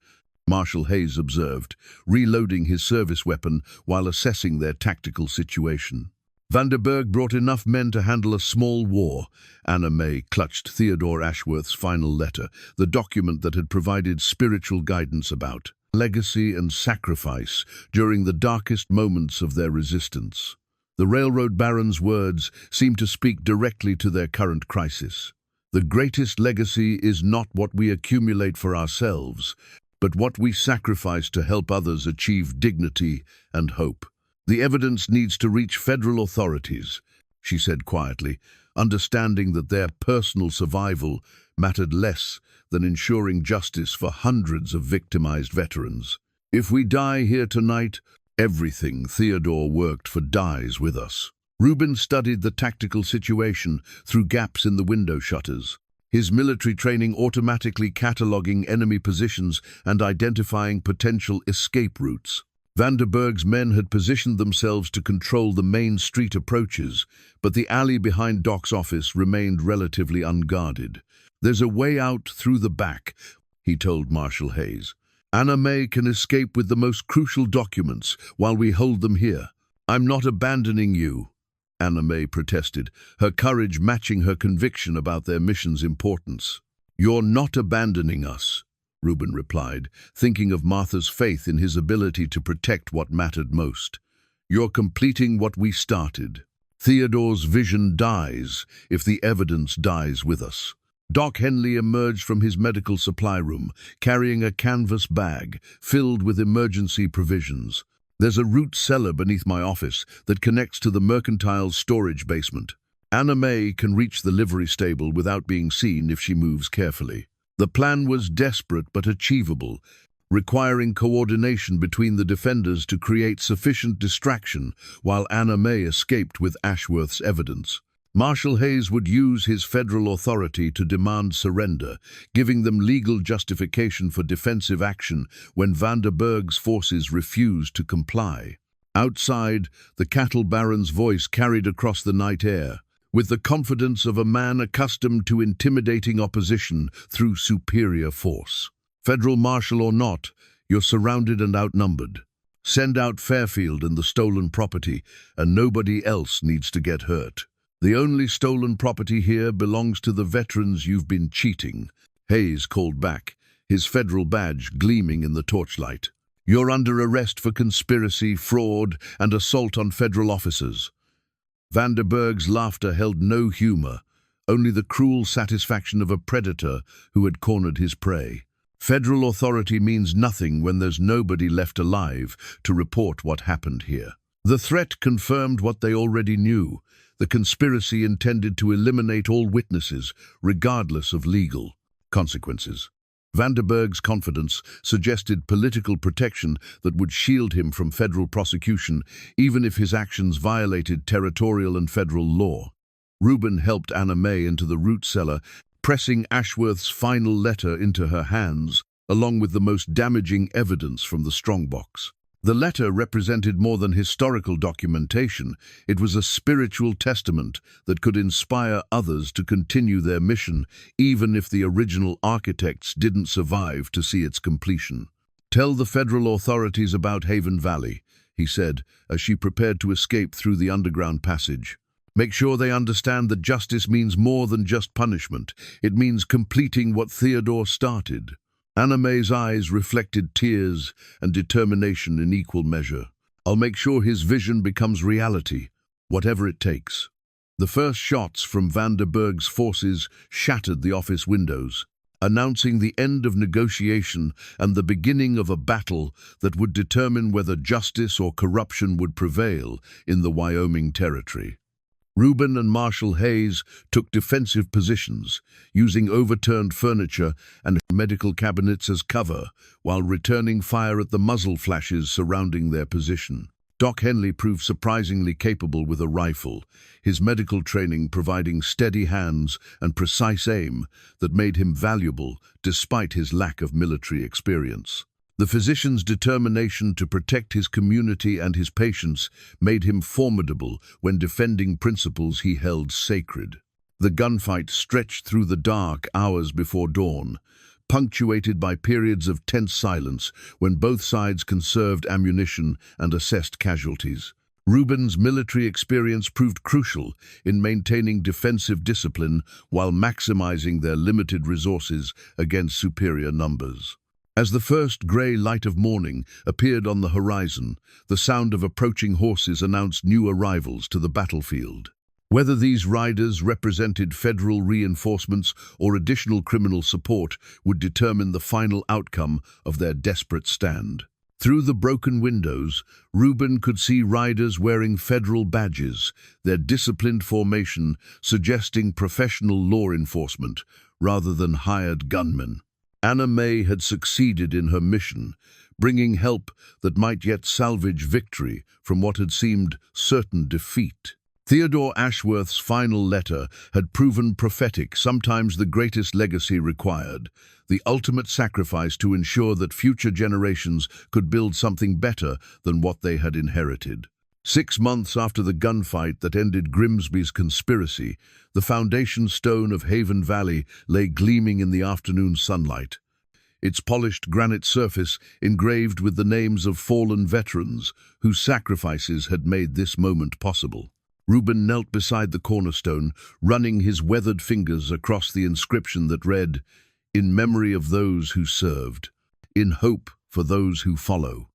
Marshal Hayes observed, reloading his service weapon while assessing their tactical situation. Vanderberg brought enough men to handle a small war. Anna May clutched Theodore Ashworth's final letter, the document that had provided spiritual guidance about legacy and sacrifice during the darkest moments of their resistance. The railroad baron's words seemed to speak directly to their current crisis. "The greatest legacy is not what we accumulate for ourselves, but what we sacrifice to help others achieve dignity and hope. The evidence needs to reach federal authorities," she said quietly, understanding that their personal survival mattered less than ensuring justice for hundreds of victimized veterans. "If we die here tonight, everything Theodore worked for dies with us." Ruben studied the tactical situation through gaps in the window shutters, his military training automatically cataloging enemy positions and identifying potential escape routes. Vanderberg's men had positioned themselves to control the main street approaches, but the alley behind Doc's office remained relatively unguarded. "There's a way out through the back," he told Marshal Hayes. "Anna May can escape with the most crucial documents while we hold them here." "I'm not abandoning you," Anna May protested, her courage matching her conviction about their mission's importance. "You're not abandoning us," Ruben replied, thinking of Martha's faith in his ability to protect what mattered most. You're completing what we started. Theodore's vision dies if the evidence dies with us. Doc Henley emerged from his medical supply room, carrying a canvas bag filled with emergency provisions. There's a root cellar beneath my office that connects to the mercantile's storage basement. Anna May can reach the livery stable without being seen if she moves carefully. The plan was desperate but achievable, requiring coordination between the defenders to create sufficient distraction while Anna May escaped with Ashworth's evidence. Marshal Hayes would use his federal authority to demand surrender, giving them legal justification for defensive action when Vanderburg's forces refused to comply. Outside, the cattle baron's voice carried across the night air, with the confidence of a man accustomed to intimidating opposition through superior force. Federal marshal or not, you're surrounded and outnumbered. Send out Fairfield and the stolen property, and nobody else needs to get hurt. The only stolen property here belongs to the veterans you've been cheating. Hayes called back, his federal badge gleaming in the torchlight. You're under arrest for conspiracy, fraud, and assault on federal officers. Vanderburg's laughter held no humor, only the cruel satisfaction of a predator who had cornered his prey. Federal authority means nothing when there's nobody left alive to report what happened here. The threat confirmed what they already knew. The conspiracy intended to eliminate all witnesses, regardless of legal consequences. Vanderburg's confidence suggested political protection that would shield him from federal prosecution, even if his actions violated territorial and federal law. Ruben helped Anna May into the root cellar, pressing Ashworth's final letter into her hands, along with the most damaging evidence from the strongbox. The letter represented more than historical documentation. It was a spiritual testament that could inspire others to continue their mission, even if the original architects didn't survive to see its completion. "Tell the federal authorities about Haven Valley," he said, as she prepared to escape through the underground passage. "Make sure they understand that justice means more than just punishment. It means completing what Theodore started." Anna May's eyes reflected tears and determination in equal measure. "I'll make sure his vision becomes reality, whatever it takes." The first shots from Vanderburg's forces shattered the office windows, announcing the end of negotiation and the beginning of a battle that would determine whether justice or corruption would prevail in the Wyoming territory. Ruben and Marshal Hayes took defensive positions, using overturned furniture and medical cabinets as cover, while returning fire at the muzzle flashes surrounding their position. Doc Henley proved surprisingly capable with a rifle, his medical training providing steady hands and precise aim that made him valuable despite his lack of military experience. The physician's determination to protect his community and his patients made him formidable when defending principles he held sacred. The gunfight stretched through the dark hours before dawn, punctuated by periods of tense silence when both sides conserved ammunition and assessed casualties. Ruben's military experience proved crucial in maintaining defensive discipline while maximizing their limited resources against superior numbers. As the first grey light of morning appeared on the horizon, the sound of approaching horses announced new arrivals to the battlefield. Whether these riders represented federal reinforcements or additional criminal support would determine the final outcome of their desperate stand. Through the broken windows, Ruben could see riders wearing federal badges, their disciplined formation suggesting professional law enforcement rather than hired gunmen. Anna May had succeeded in her mission, bringing help that might yet salvage victory from what had seemed certain defeat. Theodore Ashworth's final letter had proven prophetic, sometimes the greatest legacy required, the ultimate sacrifice to ensure that future generations could build something better than what they had inherited. 6 months after the gunfight that ended Grimsby's conspiracy, the foundation stone of Haven Valley lay gleaming in the afternoon sunlight, its polished granite surface engraved with the names of fallen veterans whose sacrifices had made this moment possible. Ruben knelt beside the cornerstone, running his weathered fingers across the inscription that read, "In memory of those who served, in hope for those who follow."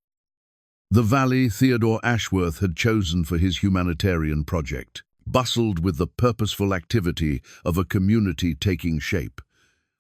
The valley Theodore Ashworth had chosen for his humanitarian project bustled with the purposeful activity of a community taking shape.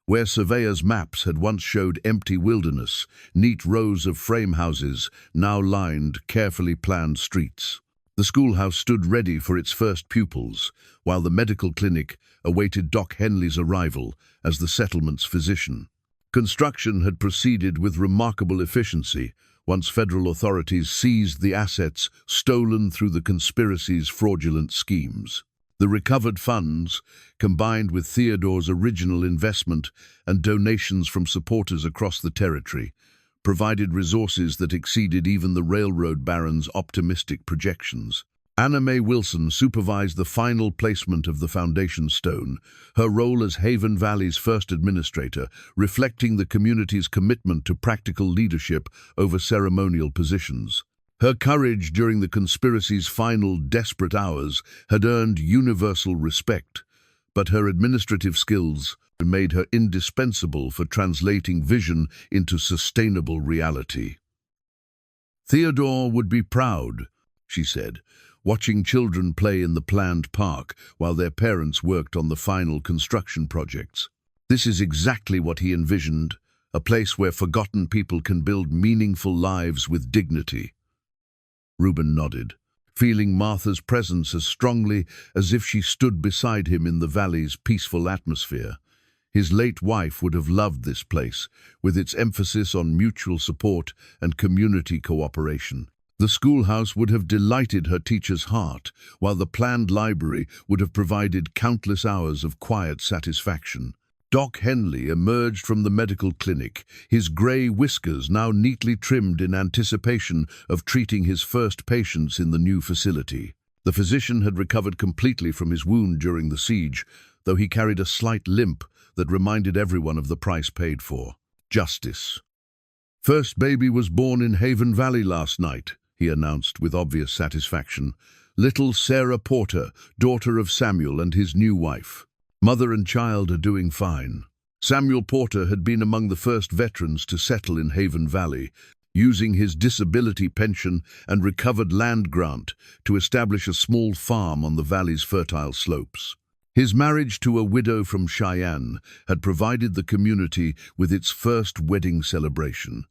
Where surveyors' maps had once showed empty wilderness, neat rows of frame houses now lined carefully planned streets. The schoolhouse stood ready for its first pupils, while the medical clinic awaited Doc Henley's arrival as the settlement's physician. Construction had proceeded with remarkable efficiency once federal authorities seized the assets stolen through the conspiracy's fraudulent schemes. The recovered funds, combined with Theodore's original investment and donations from supporters across the territory, provided resources that exceeded even the railroad baron's optimistic projections. Anna Mae Wilson supervised the final placement of the foundation stone, her role as Haven Valley's first administrator, reflecting the community's commitment to practical leadership over ceremonial positions. Her courage during the conspiracy's final desperate hours had earned universal respect, but her administrative skills made her indispensable for translating vision into sustainable reality. "Theodore would be proud," she said, watching children play in the planned park while their parents worked on the final construction projects. "This is exactly what he envisioned, a place where forgotten people can build meaningful lives with dignity." Ruben nodded, feeling Martha's presence as strongly as if she stood beside him in the valley's peaceful atmosphere. His late wife would have loved this place, with its emphasis on mutual support and community cooperation. The schoolhouse would have delighted her teacher's heart, while the planned library would have provided countless hours of quiet satisfaction. Doc Henley emerged from the medical clinic, his grey whiskers now neatly trimmed in anticipation of treating his first patients in the new facility. The physician had recovered completely from his wound during the siege, though he carried a slight limp that reminded everyone of the price paid for justice. "First baby was born in Haven Valley last night," he announced with obvious satisfaction. "Little Sarah Porter, daughter of Samuel and his new wife. Mother and child are doing fine." Samuel Porter had been among the first veterans to settle in Haven Valley, using his disability pension and recovered land grant to establish a small farm on the valley's fertile slopes. His marriage to a widow from Cheyenne had provided the community with its first wedding celebration,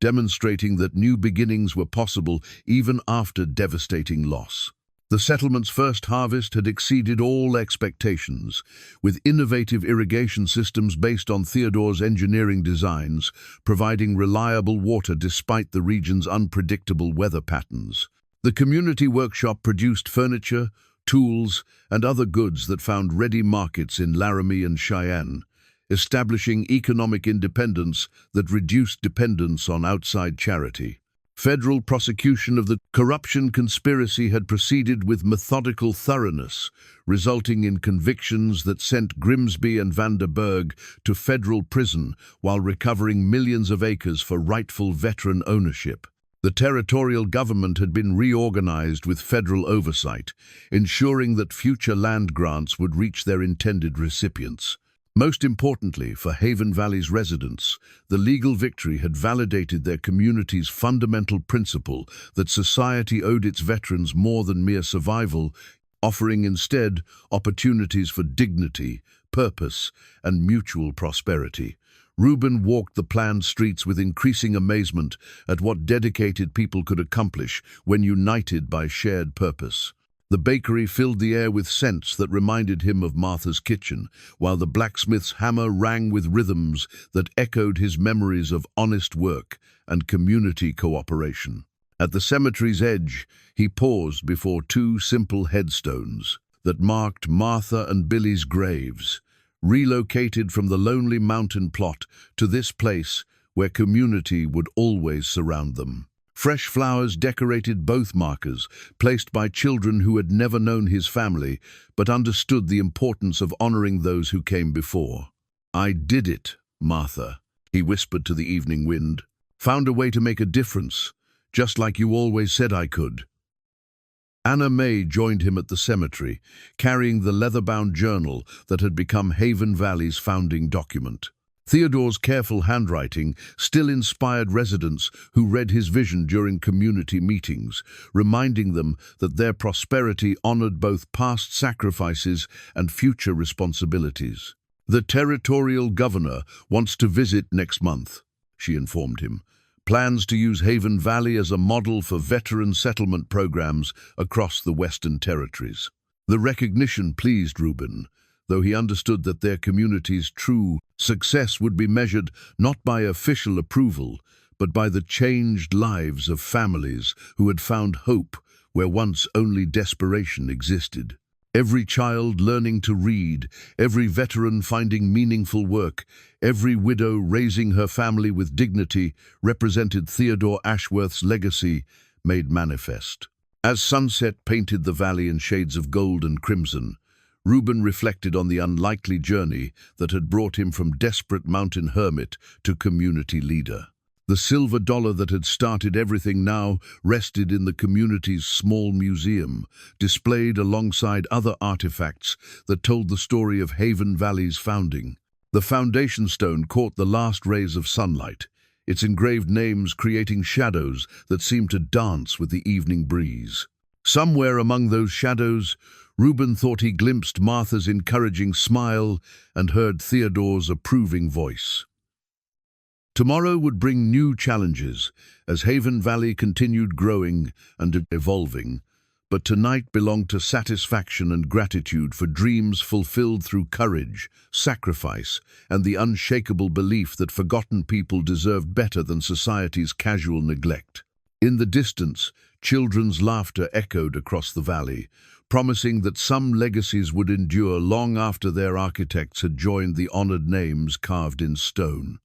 demonstrating that new beginnings were possible even after devastating loss. The settlement's first harvest had exceeded all expectations, with innovative irrigation systems based on Theodore's engineering designs, providing reliable water despite the region's unpredictable weather patterns. The community workshop produced furniture, tools, and other goods that found ready markets in Laramie and Cheyenne, establishing economic independence that reduced dependence on outside charity. Federal prosecution of the corruption conspiracy had proceeded with methodical thoroughness, resulting in convictions that sent Grimsby and Vanderburg to federal prison while recovering millions of acres for rightful veteran ownership. The territorial government had been reorganized with federal oversight, ensuring that future land grants would reach their intended recipients. Most importantly, for Haven Valley's residents, the legal victory had validated their community's fundamental principle that society owed its veterans more than mere survival, offering instead opportunities for dignity, purpose, and mutual prosperity. Ruben walked the planned streets with increasing amazement at what dedicated people could accomplish when united by shared purpose. The bakery filled the air with scents that reminded him of Martha's kitchen, while the blacksmith's hammer rang with rhythms that echoed his memories of honest work and community cooperation. At the cemetery's edge, he paused before two simple headstones that marked Martha and Billy's graves, relocated from the lonely mountain plot to this place where community would always surround them. Fresh flowers decorated both markers, placed by children who had never known his family, but understood the importance of honoring those who came before. "I did it, Martha," he whispered to the evening wind. "Found a way to make a difference, just like you always said I could." Anna Mae joined him at the cemetery, carrying the leather-bound journal that had become Haven Valley's founding document. Theodore's careful handwriting still inspired residents who read his vision during community meetings, reminding them that their prosperity honored both past sacrifices and future responsibilities. "The territorial governor wants to visit next month," she informed him. "Plans to use Haven Valley as a model for veteran settlement programs across the Western Territories." The recognition pleased Ruben, though he understood that their community's true success would be measured not by official approval, but by the changed lives of families who had found hope where once only desperation existed. Every child learning to read, every veteran finding meaningful work, every widow raising her family with dignity represented Theodore Ashworth's legacy made manifest. As sunset painted the valley in shades of gold and crimson, Ruben reflected on the unlikely journey that had brought him from desperate mountain hermit to community leader. The silver dollar that had started everything now rested in the community's small museum, displayed alongside other artifacts that told the story of Haven Valley's founding. The foundation stone caught the last rays of sunlight, its engraved names creating shadows that seemed to dance with the evening breeze. Somewhere among those shadows, Ruben thought he glimpsed Martha's encouraging smile and heard Theodore's approving voice. Tomorrow would bring new challenges as Haven Valley continued growing and evolving, but tonight belonged to satisfaction and gratitude for dreams fulfilled through courage, sacrifice, and the unshakable belief that forgotten people deserved better than society's casual neglect. In the distance, children's laughter echoed across the valley, promising that some legacies would endure long after their architects had joined the honored names carved in stone.